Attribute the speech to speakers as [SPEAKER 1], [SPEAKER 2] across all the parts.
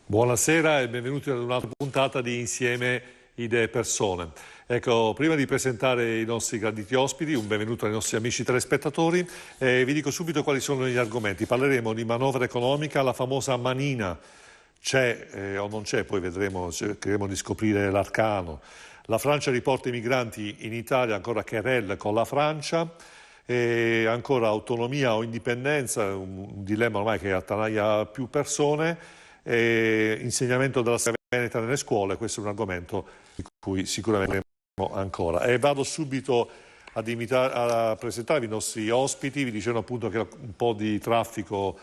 [SPEAKER 1] Buonasera e benvenuti ad un'altra puntata di Insieme Idee Persone. Ecco, prima di presentare i nostri graditi ospiti, un benvenuto ai nostri amici telespettatori, vi dico subito quali sono gli argomenti. Parleremo di manovra economica, la famosa manina, c'è o non c'è, poi vedremo, cercheremo di scoprire l'arcano. La Francia riporta i migranti in Italia, ancora querelle con la Francia, e ancora autonomia o indipendenza, un dilemma ormai che attanaglia più persone. Insegnamento della storia veneta nelle scuole, questo è un argomento di cui sicuramente parleremo ancora. E vado subito a presentarvi i nostri ospiti, vi dicevano appunto che un po' di traffico,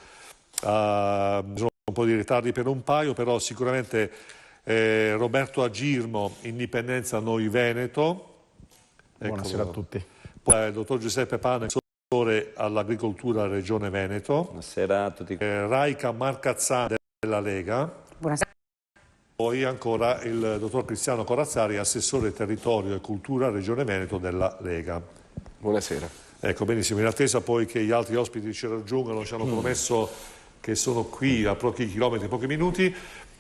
[SPEAKER 1] un po' di ritardi per un paio, però sicuramente Roberto Agirmo, Indipendenza Noi Veneto.
[SPEAKER 2] Buonasera a tutti.
[SPEAKER 1] Poi il dottor Giuseppe Pane, assessore all'agricoltura Regione Veneto.
[SPEAKER 3] Buonasera a tutti.
[SPEAKER 1] Raika Marcazzani della Lega.
[SPEAKER 4] Buonasera.
[SPEAKER 1] Poi ancora il dottor Cristiano Corazzari, assessore territorio e cultura Regione Veneto della Lega.
[SPEAKER 5] Buonasera.
[SPEAKER 1] Ecco, benissimo. In attesa poi che gli altri ospiti ci raggiungano, ci hanno promesso che sono qui a pochi chilometri, pochi minuti.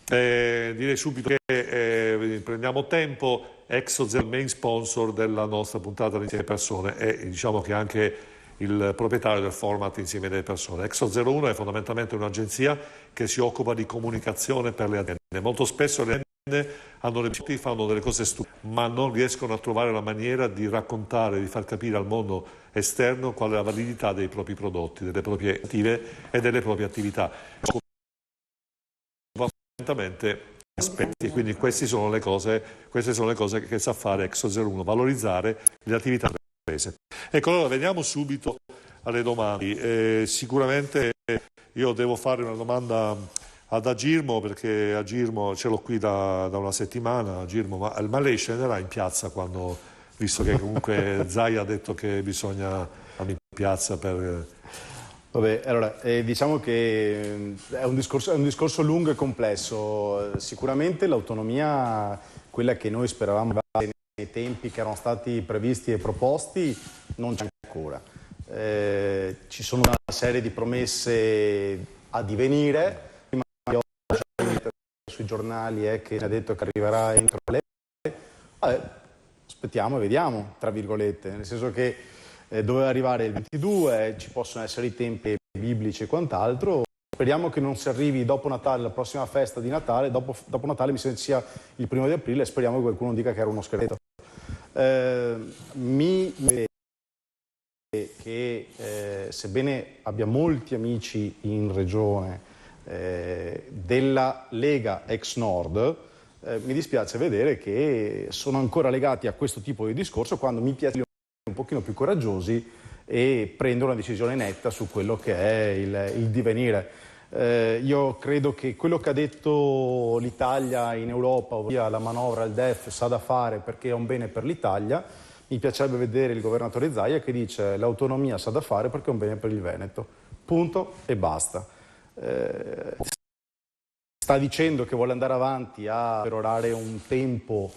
[SPEAKER 1] Direi subito che prendiamo tempo. Exozel, main sponsor della nostra puntata di Insieme Persone, e diciamo che anche il proprietario del format Insieme delle Persone. Exo01 è fondamentalmente un'agenzia che si occupa di comunicazione per le aziende. Molto spesso le aziende fanno delle cose stupide, ma non riescono a trovare la maniera di raccontare, di far capire al mondo esterno qual è la validità dei propri prodotti, delle proprie iniziative e delle proprie attività. Fondamentalmente aspetti, quindi queste sono le cose che sa fare Exo01, valorizzare le attività delle imprese. Ecco, allora veniamo subito alle domande. Sicuramente io devo fare una domanda ad Agirmo, perché Agirmo ce l'ho qui da una settimana. Agirmo, ma lei scenderà in piazza quando, visto che comunque Zai ha detto che bisogna andare in piazza per...
[SPEAKER 2] Vabbè, allora, diciamo che è un discorso lungo e complesso. Sicuramente l'autonomia, quella che noi speravamo nei tempi che erano stati previsti e proposti, non c'è ancora. Ci sono una serie di promesse a divenire. Prima sui giornali che ha detto che arriverà entro le... aspettiamo e vediamo, tra virgolette, nel senso che doveva arrivare il 22, ci possono essere i tempi biblici e quant'altro. Speriamo che non si arrivi dopo Natale, la prossima festa di Natale, dopo Natale mi sembra sia il 1° di aprile, e speriamo che qualcuno dica che era uno scherzetto. Mi vede che sebbene abbia molti amici in regione della Lega ex Nord, mi dispiace vedere che sono ancora legati a questo tipo di discorso, quando mi piace un pochino più coraggiosi e prendono una decisione netta su quello che è il divenire. Io credo che quello che ha detto l'Italia in Europa, ovvero la manovra, il DEF, sa da fare perché è un bene per l'Italia. Mi piacerebbe vedere il governatore Zaia che dice l'autonomia sa da fare perché è un bene per il Veneto. Punto e basta. Sta dicendo che vuole andare avanti a perorare un tempo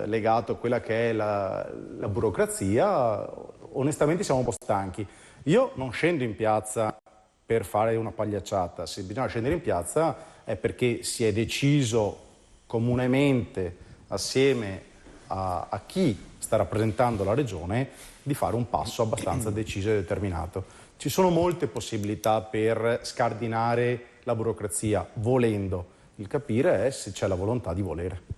[SPEAKER 2] legato a quella che è la burocrazia. Onestamente siamo un po' stanchi. Io non scendo in piazza per fare una pagliacciata. Se bisogna scendere in piazza è perché si è deciso comunemente, assieme a chi sta rappresentando la regione, di fare un passo abbastanza deciso e determinato. Ci sono molte possibilità per scardinare la burocrazia, volendo. Il capire è se c'è la volontà di volere.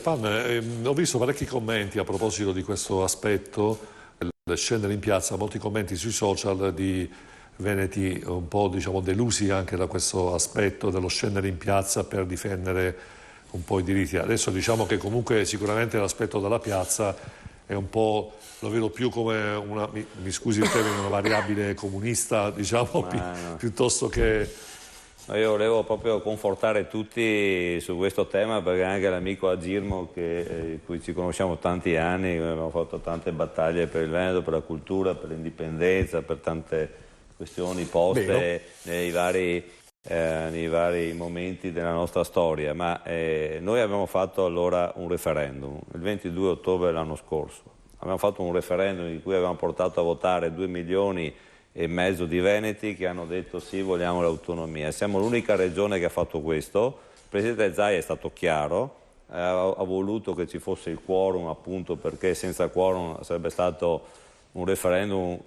[SPEAKER 1] Ho visto parecchi commenti a proposito di questo aspetto, scendere in piazza, molti commenti sui social di veneti un po' delusi anche da questo aspetto dello scendere in piazza per difendere un po' i diritti. Adesso diciamo che comunque sicuramente l'aspetto della piazza è un po', lo vedo più come una, mi scusi il termine, una variabile comunista, piuttosto che...
[SPEAKER 3] Io volevo proprio confortare tutti su questo tema, perché anche l'amico Agirmo, cui ci conosciamo tanti anni, abbiamo fatto tante battaglie per il Veneto, per la cultura, per l'indipendenza, per tante questioni poste nei vari momenti della nostra storia, ma noi abbiamo fatto allora un referendum, il 22 ottobre dell'anno scorso. Abbiamo fatto un referendum in cui abbiamo portato a votare 2 milioni e mezzo di veneti che hanno detto sì, vogliamo l'autonomia. Siamo l'unica regione che ha fatto questo. Il presidente Zaia è stato chiaro, ha voluto che ci fosse il quorum, appunto perché senza quorum sarebbe stato un referendum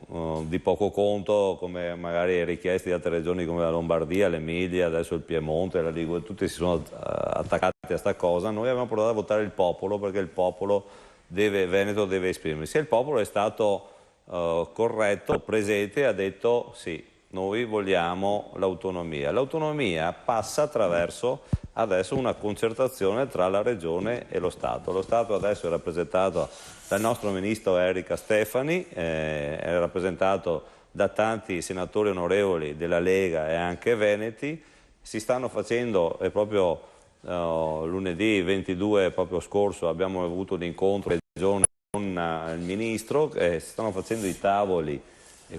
[SPEAKER 3] di poco conto, come magari richiesti da altre regioni come la Lombardia, l'Emilia, adesso il Piemonte, la Liguria, tutti si sono attaccati a sta cosa. Noi abbiamo provato a votare il popolo, perché il popolo Veneto deve esprimersi. E il popolo è stato corretto, presente, e ha detto sì, noi vogliamo l'autonomia. L'autonomia passa attraverso adesso una concertazione tra la Regione e lo Stato. Lo Stato adesso è rappresentato dal nostro ministro Erika Stefani, è rappresentato da tanti senatori onorevoli della Lega e anche veneti. Si stanno facendo, proprio lunedì 22 proprio scorso abbiamo avuto un incontro in Regione con il ministro, si stanno facendo i tavoli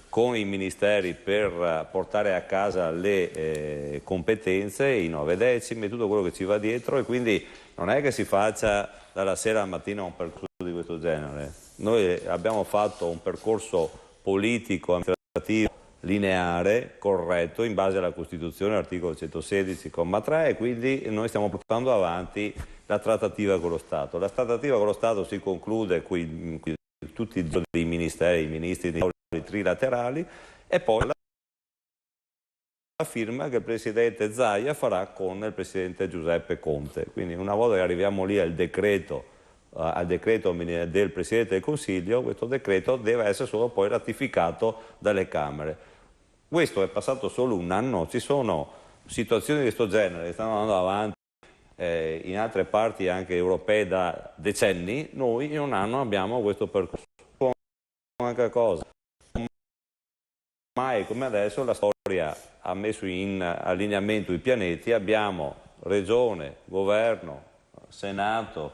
[SPEAKER 3] con i ministeri per portare a casa le competenze, i 9 decimi, tutto quello che ci va dietro, e quindi non è che si faccia dalla sera al mattino un percorso di questo genere. Noi abbiamo fatto un percorso politico, amministrativo, lineare, corretto, in base alla Costituzione, articolo 116,3, e quindi noi stiamo portando avanti la trattativa con lo Stato. La trattativa con lo Stato si conclude qui tutti i ministeri, i ministri di trilaterali, e poi la firma che il presidente Zaia farà con il presidente Giuseppe Conte. Quindi una volta che arriviamo lì al decreto del Presidente del Consiglio, questo decreto deve essere solo poi ratificato dalle Camere. Questo è passato solo un anno, ci sono situazioni di questo genere che stanno andando avanti in altre parti anche europee da decenni. Noi in un anno abbiamo questo percorso. Un'altra cosa, mai come adesso la storia ha messo in allineamento i pianeti, abbiamo Regione, Governo, Senato,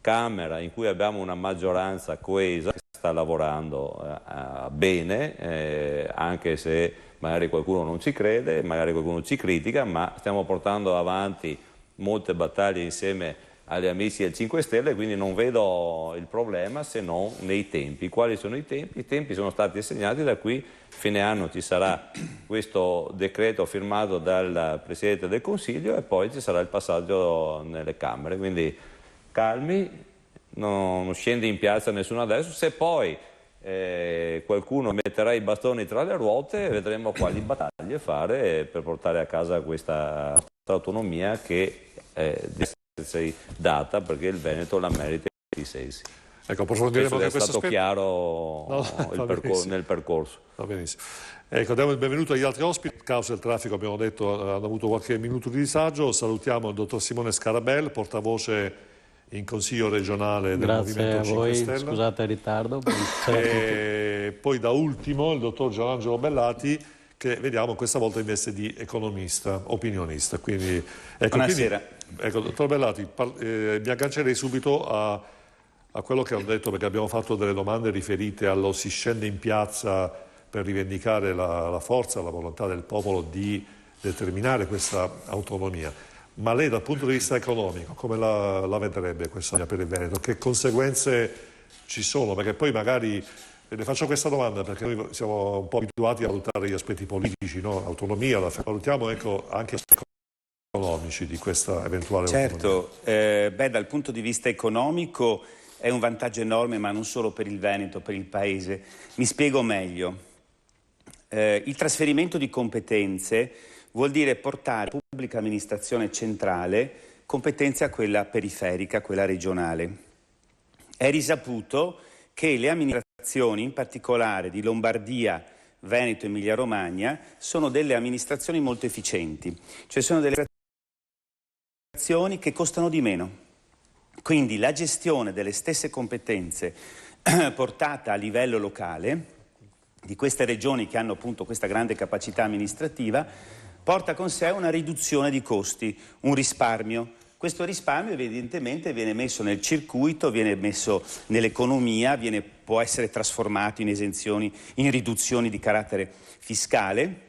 [SPEAKER 3] Camera, in cui abbiamo una maggioranza coesa che sta lavorando bene, anche se magari qualcuno non ci crede, magari qualcuno ci critica, ma stiamo portando avanti molte battaglie insieme agli amici del 5 Stelle, quindi non vedo il problema se non nei tempi. Quali sono i tempi? I tempi sono stati assegnati, da qui fine anno ci sarà questo decreto firmato dal Presidente del Consiglio e poi ci sarà il passaggio nelle Camere, quindi calmi, non scende in piazza nessuno adesso. Se poi qualcuno metterà i bastoni tra le ruote, vedremo quali battaglie fare per portare a casa questa autonomia che deve essere data, perché il Veneto la merita in tutti i sensi.
[SPEAKER 1] Ecco, approfondiremo anche questo
[SPEAKER 3] aspetto. È stato chiaro nel percorso.
[SPEAKER 1] Va benissimo. Ecco, diamo il benvenuto agli altri ospiti. A causa del traffico, abbiamo detto, hanno avuto qualche minuto di disagio. Salutiamo il dottor Simone Scarabel, portavoce in Consiglio regionale del Movimento 5 Stelle.
[SPEAKER 4] Scusate il ritardo.
[SPEAKER 1] E poi da ultimo il dottor Gianangelo Bellati, che vediamo questa volta in veste di economista, opinionista. Quindi, ecco,
[SPEAKER 5] buonasera.
[SPEAKER 1] Ecco, dottor Bellati, mi aggancerei subito a quello che ho detto, perché abbiamo fatto delle domande riferite allo si scende in piazza per rivendicare la forza, la volontà del popolo di determinare questa autonomia. Ma lei dal punto di vista economico come la vedrebbe questa per il Veneto? Che conseguenze ci sono? Perché poi magari, le faccio questa domanda perché noi siamo un po' abituati a valutare gli aspetti politici, no? Autonomia, la valutiamo, ecco, anche gli aspetti economici di questa eventuale autonomia.
[SPEAKER 5] Certo, dal punto di vista economico è un vantaggio enorme, ma non solo per il Veneto, per il Paese. Mi spiego meglio. Il trasferimento di competenze vuol dire portare alla pubblica amministrazione centrale competenze a quella periferica, quella regionale. È risaputo che le amministrazioni, in particolare di Lombardia, Veneto e Emilia-Romagna, sono delle amministrazioni molto efficienti, cioè sono delle amministrazioni che costano di meno. Quindi la gestione delle stesse competenze portata a livello locale, di queste regioni che hanno appunto questa grande capacità amministrativa, porta con sé una riduzione di costi, un risparmio. Questo risparmio evidentemente viene messo nel circuito, viene messo nell'economia, può essere trasformato in esenzioni, in riduzioni di carattere fiscale.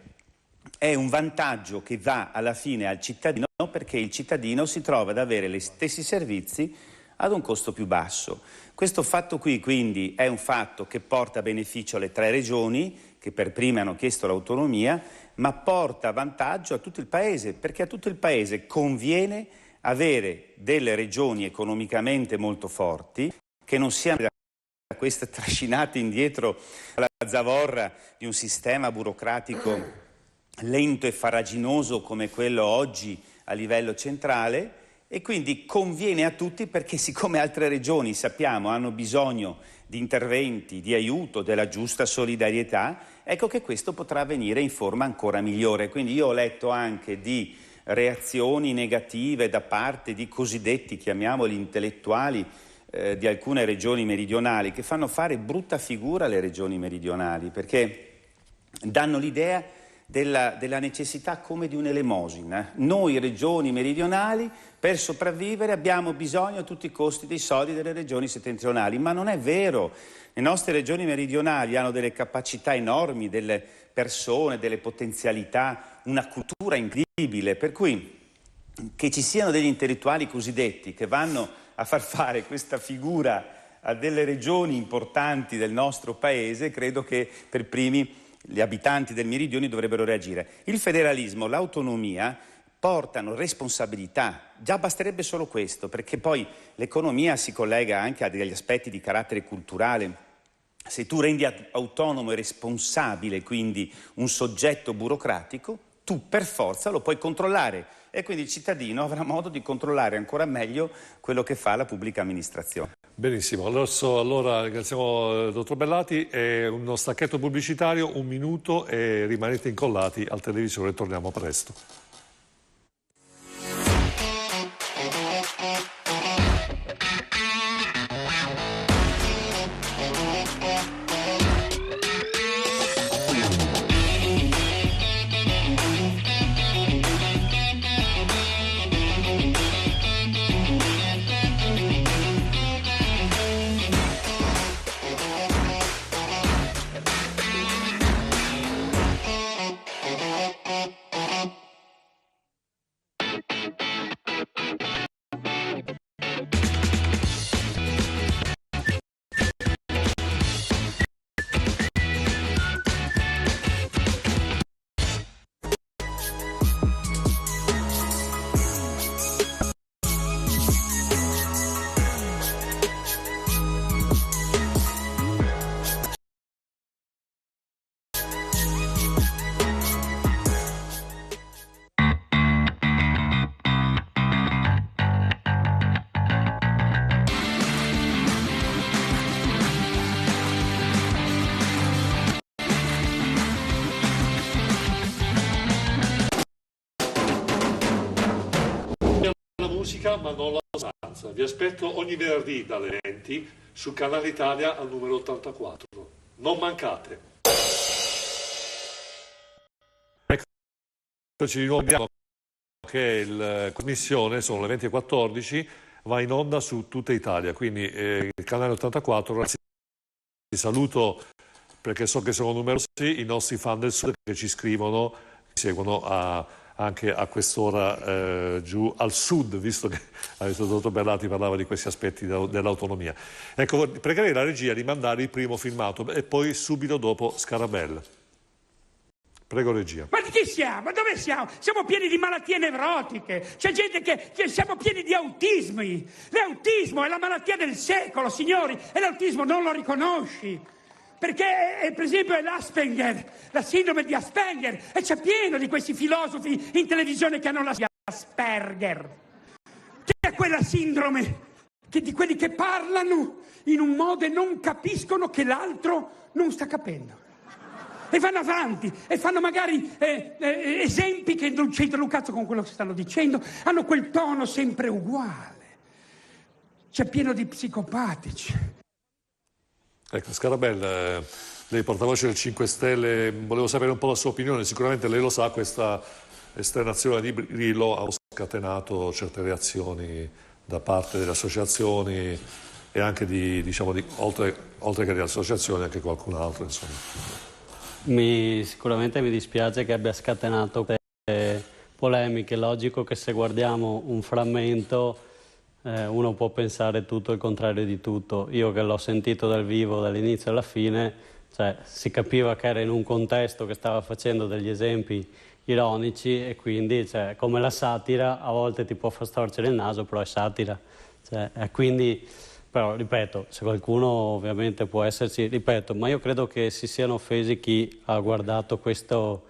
[SPEAKER 5] È un vantaggio che va alla fine al cittadino, perché il cittadino si trova ad avere gli stessi servizi ad un costo più basso. Questo fatto qui quindi è un fatto che porta beneficio alle 3 regioni, che che per prime hanno chiesto l'autonomia, ma porta vantaggio a tutto il Paese, perché a tutto il Paese conviene avere delle regioni economicamente molto forti, che non siano da queste trascinate indietro alla zavorra di un sistema burocratico lento e farraginoso come quello oggi a livello centrale, e quindi conviene a tutti perché siccome altre regioni, sappiamo, hanno bisogno di interventi, di aiuto, della giusta solidarietà, ecco che questo potrà avvenire in forma ancora migliore. Quindi io ho letto anche di reazioni negative da parte di cosiddetti, chiamiamoli intellettuali, di alcune regioni meridionali, che fanno fare brutta figura alle regioni meridionali, perché danno l'idea della necessità come di un'elemosina. Noi regioni meridionali per sopravvivere abbiamo bisogno a tutti i costi dei soldi delle regioni settentrionali, ma non è vero. Le nostre regioni meridionali hanno delle capacità enormi, delle persone, delle potenzialità, una cultura incredibile, per cui che ci siano degli intellettuali cosiddetti che vanno a far fare questa figura a delle regioni importanti del nostro paese, credo che per primi gli abitanti del Meridione dovrebbero reagire. Il federalismo, l'autonomia portano responsabilità, già basterebbe solo questo, perché poi l'economia si collega anche a degli aspetti di carattere culturale. Se tu rendi autonomo e responsabile quindi un soggetto burocratico, tu per forza lo puoi controllare e quindi il cittadino avrà modo di controllare ancora meglio quello che fa la pubblica amministrazione.
[SPEAKER 1] Benissimo, allora ringraziamo il dottor Bellati, uno stacchetto pubblicitario, 1 minuto e rimanete incollati al televisore, torniamo presto. Ma non la sostanza. Vi aspetto ogni venerdì dalle 20 su Canale Italia al numero 84. Non mancate. Eccoci di nuovo che la commissione, sono le 20:14, va in onda su tutta Italia, quindi il Canale 84. Vi saluto perché so che sono numerosi i nostri fan del Sud che ci scrivono, ci seguono anche a quest'ora giù al sud, visto che il dottor Bellati parlava di questi aspetti dell'autonomia. Ecco, pregherei la regia di mandare il primo filmato e poi subito dopo Scarabella. Prego regia.
[SPEAKER 4] Ma di chi siamo? Ma dove siamo? Siamo pieni di malattie nevrotiche. C'è gente che siamo pieni di autismi. L'autismo è la malattia del secolo, signori, e l'autismo non lo riconosci. Perché, per esempio, è l'Asperger, la sindrome di Asperger, e c'è pieno di questi filosofi in televisione che hanno la Asperger, che è quella sindrome di quelli che parlano in un modo e non capiscono che l'altro non sta capendo. E vanno avanti, e fanno magari esempi che non c'entrano un cazzo con quello che stanno dicendo, hanno quel tono sempre uguale. C'è pieno di psicopatici.
[SPEAKER 1] Ecco, Scarabella, lei portavoce del 5 Stelle, volevo sapere un po' la sua opinione, sicuramente lei lo sa, questa esternazione di Grillo ha scatenato certe reazioni da parte delle associazioni e anche oltre che delle associazioni anche qualcun altro, insomma.
[SPEAKER 6] Sicuramente mi dispiace che abbia scatenato queste polemiche. È logico che se guardiamo un frammento uno può pensare tutto il contrario di tutto. Io che l'ho sentito dal vivo dall'inizio alla fine cioè si capiva che era in un contesto che stava facendo degli esempi ironici e quindi, cioè, come la satira, a volte ti può far storcere il naso, però è satira. Cioè, quindi, però, ripeto, se qualcuno ovviamente può esserci, ripeto, ma io credo che si siano offesi chi ha guardato questo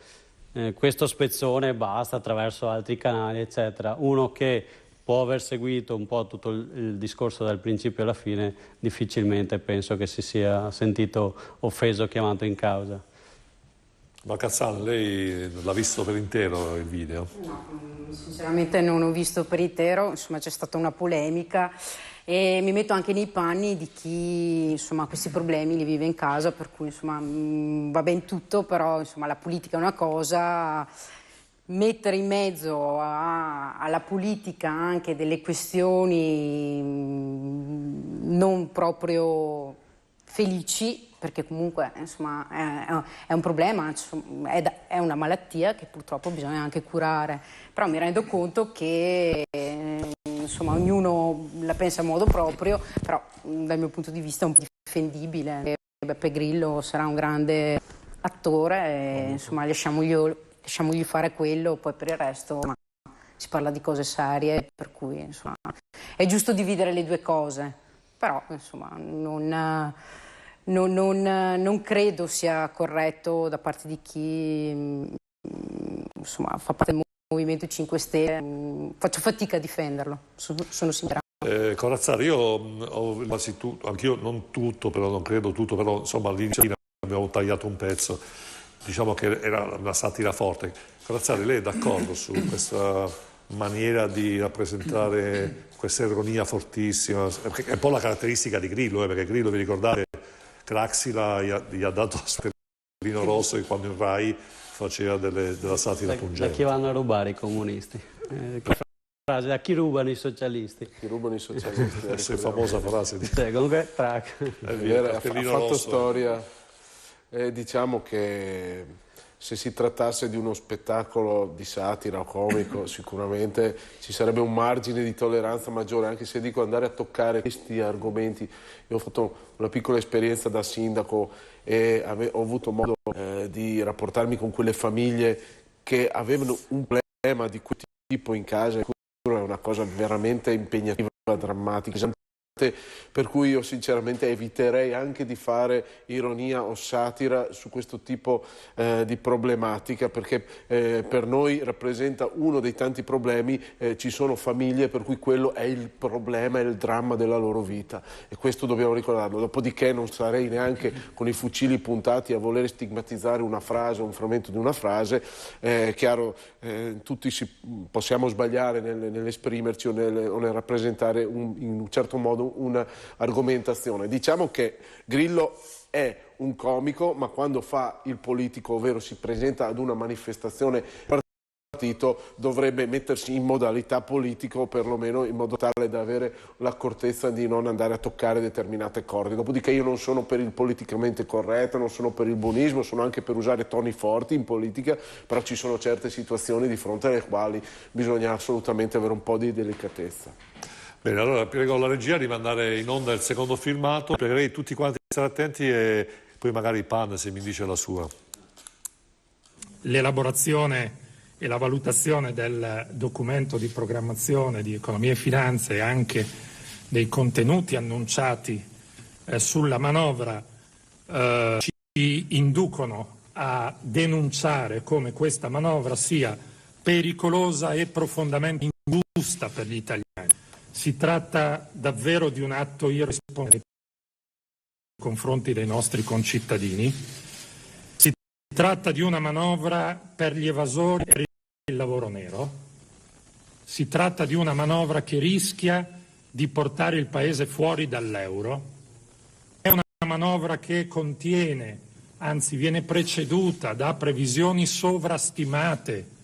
[SPEAKER 6] spezzone e basta attraverso altri canali, eccetera. Uno che può aver seguito un po' tutto il discorso dal principio alla fine, difficilmente penso che si sia sentito offeso, chiamato in causa.
[SPEAKER 1] Ma Cazzan, lei l'ha visto per intero il video?
[SPEAKER 7] No, sinceramente non ho visto per intero, insomma c'è stata una polemica e mi metto anche nei panni di chi insomma questi problemi li vive in casa, per cui insomma va ben tutto, però insomma la politica è una cosa, mettere in mezzo alla politica anche delle questioni non proprio felici, perché comunque insomma è un problema, insomma, è una malattia che purtroppo bisogna anche curare, però mi rendo conto che insomma ognuno la pensa a modo proprio, però dal mio punto di vista è un po' difendibile. Beppe Grillo sarà un grande attore e insomma lasciamogli fare quello, poi per il resto si parla di cose serie, per cui insomma è giusto dividere le due cose, però insomma non credo sia corretto da parte di chi insomma fa parte del Movimento 5 Stelle, faccio fatica a difenderlo, sono sincera.
[SPEAKER 1] Corazzari, io ho quasi tutto, anch'io non tutto, però non credo tutto, però insomma all'inizio abbiamo tagliato un pezzo, diciamo che era una satira forte. Corazzari, lei è d'accordo su questa maniera di rappresentare questa ironia fortissima? Perché è un po' la caratteristica di Grillo, perché Grillo, vi ricordate, Craxi gli ha dato sterlino rosso quando in Rai faceva della satira pungente.
[SPEAKER 6] Da chi vanno a rubare i comunisti? Frase, a chi rubano i socialisti?
[SPEAKER 8] Chi rubano i socialisti?
[SPEAKER 1] Questa è famosa frase.
[SPEAKER 6] Comunque, track.
[SPEAKER 8] Ha fatto storia. Diciamo che se si trattasse di uno spettacolo di satira o comico sicuramente ci sarebbe un margine di tolleranza maggiore, anche se dico andare a toccare questi argomenti. Io ho fatto una piccola esperienza da sindaco e ho avuto modo di rapportarmi con quelle famiglie che avevano un problema di quel tipo in casa, è una cosa veramente impegnativa, drammatica, per cui io sinceramente eviterei anche di fare ironia o satira su questo tipo di problematica, perché per noi rappresenta uno dei tanti problemi, ci sono famiglie per cui quello è il problema, è il dramma della loro vita e questo dobbiamo ricordarlo. Dopodiché non sarei neanche con i fucili puntati a voler stigmatizzare una frase o un frammento di una frase. Chiaro, tutti possiamo sbagliare nell'esprimerci o nel rappresentare in un certo modo un'argomentazione. Diciamo che Grillo è un comico, ma quando fa il politico, ovvero si presenta ad una manifestazione partito, dovrebbe mettersi in modalità politico, perlomeno in modo tale da avere l'accortezza di non andare a toccare determinate corde. Dopodiché io non sono per il politicamente corretto, non sono per il buonismo, sono anche per usare toni forti in politica, però ci sono certe situazioni di fronte alle quali bisogna assolutamente avere un po' di delicatezza.
[SPEAKER 1] Bene, allora prego la regia di mandare in onda il secondo filmato, pregherei tutti quanti di stare attenti e poi magari Pan se mi dice la sua.
[SPEAKER 4] L'elaborazione e la valutazione del documento di programmazione di economia e finanze e anche dei contenuti annunciati sulla manovra ci inducono a denunciare come questa manovra sia pericolosa e profondamente ingiusta per gli italiani. Si tratta davvero di un atto irresponsabile nei confronti dei nostri concittadini. Si tratta di una manovra per gli evasori e per il lavoro nero. Si tratta di una manovra che rischia di portare il Paese fuori dall'euro. È una manovra che contiene, anzi viene preceduta da previsioni sovrastimate,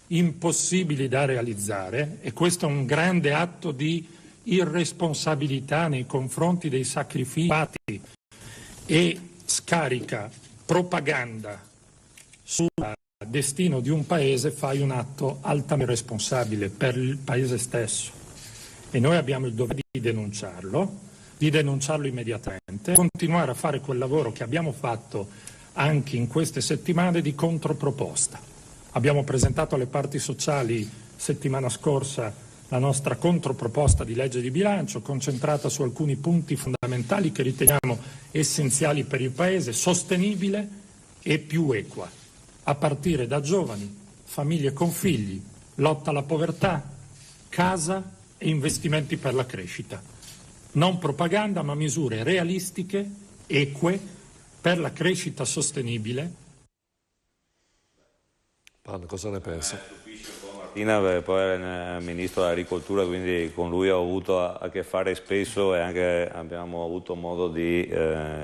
[SPEAKER 4] impossibili da realizzare, e questo è un grande atto di irresponsabilità nei confronti dei sacrifici fatti e scarica propaganda sul destino di un paese. Fai un atto altamente responsabile per il paese stesso e noi abbiamo il dovere di denunciarlo,
[SPEAKER 9] di denunciarlo immediatamente, continuare a fare quel lavoro che abbiamo fatto anche in queste settimane di controproposta. Abbiamo presentato alle parti sociali settimana scorsa la nostra controproposta di legge di bilancio, concentrata su alcuni punti fondamentali che riteniamo essenziali per il Paese, sostenibile e più equa, a partire da giovani, famiglie con figli, lotta alla povertà, casa e investimenti per la crescita. Non propaganda, ma misure realistiche, eque, per la crescita sostenibile.
[SPEAKER 1] Pan, cosa ne pensa?
[SPEAKER 3] Martina, poi era il ministro dell'agricoltura, quindi con lui ho avuto a che fare spesso e anche abbiamo avuto modo di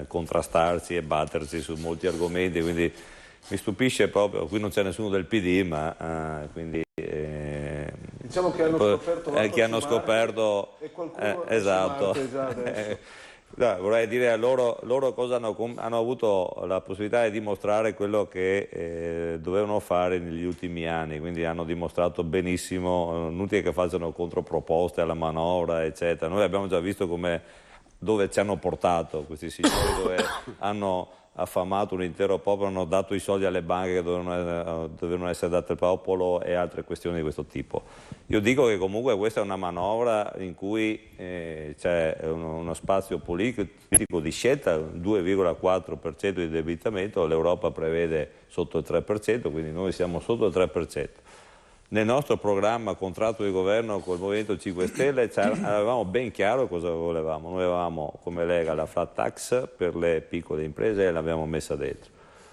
[SPEAKER 3] contrastarci e batterci su molti argomenti, quindi mi stupisce proprio, qui non c'è nessuno del PD, ma quindi
[SPEAKER 8] diciamo che hanno scoperto
[SPEAKER 3] e qualcuno esatto. No, vorrei dire a loro cosa hanno avuto la possibilità di dimostrare quello che dovevano fare negli ultimi anni, quindi hanno dimostrato benissimo, inutile che facciano controproposte alla manovra eccetera. Noi abbiamo già visto dove ci hanno portato questi signori, dove hanno affamato un intero popolo, hanno dato i soldi alle banche che dovevano essere date al popolo e altre questioni di questo tipo. Io dico che comunque questa è una manovra in cui c'è uno spazio politico di scelta, 2,4% di indebitamento, l'Europa prevede sotto il 3%, quindi noi siamo sotto il 3%. Nel nostro programma contratto di governo col Movimento 5 Stelle avevamo ben chiaro cosa volevamo. Noi avevamo come Lega la flat tax per le piccole imprese e l'abbiamo messa dentro.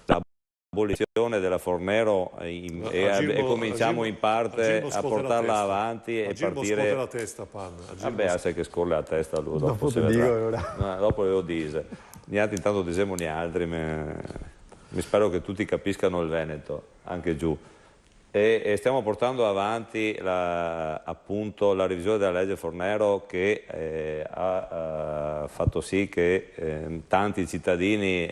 [SPEAKER 3] L'abolizione della Fornero e cominciamo in parte a portarla avanti e partire.
[SPEAKER 1] La testa, Pan.
[SPEAKER 3] Vabbè, sai che scorre la testa lui. Dopo lo dice. Gli altri intanto diciamo gli altri. Mi spero che tutti capiscano il Veneto, anche giù. E stiamo portando avanti appunto la revisione della legge Fornero che ha fatto sì che tanti cittadini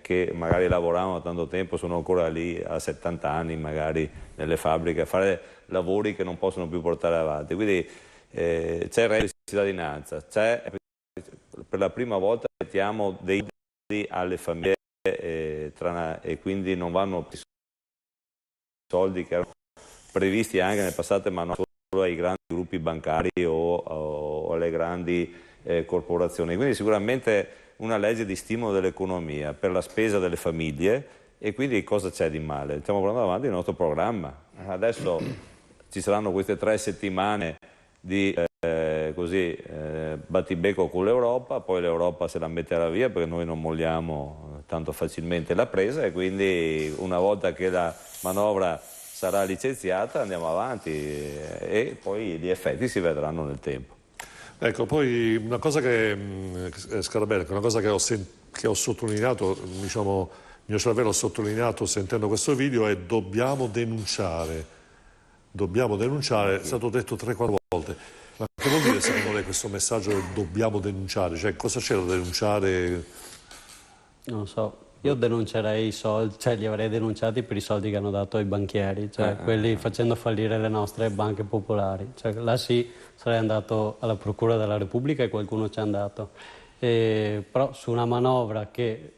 [SPEAKER 3] che magari lavoravano tanto tempo sono ancora lì a 70 anni magari nelle fabbriche a fare lavori che non possono più portare avanti. Quindi c'è il reddito di cittadinanza, per la prima volta mettiamo dei soldi alle famiglie e quindi non vanno più soldi che erano previsti anche nel passato, ma non solo ai grandi gruppi bancari o alle grandi corporazioni. Quindi sicuramente una legge di stimolo dell'economia per la spesa delle famiglie e quindi cosa c'è di male? Stiamo portando avanti il nostro programma. Adesso ci saranno queste 3 settimane di battibecco con l'Europa, poi l'Europa se la metterà via perché noi non molliamo tanto facilmente la presa e quindi una volta che la manovra sarà licenziata andiamo avanti e poi gli effetti si vedranno nel tempo.
[SPEAKER 1] Ecco, poi una cosa Scarabelli, una cosa che ho sottolineato, diciamo, il mio cervello ha sottolineato sentendo questo video è dobbiamo denunciare, è stato detto 3-4 volte. Ma che vuol dire secondo lei questo messaggio del dobbiamo denunciare? Cioè cosa c'è da denunciare?
[SPEAKER 6] Non so, io denuncerei i soldi, cioè li avrei denunciati per i soldi che hanno dato ai banchieri, cioè quelli facendo fallire le nostre banche popolari. Cioè, là sì, sarei andato alla Procura della Repubblica e qualcuno ci è andato. Però su una manovra che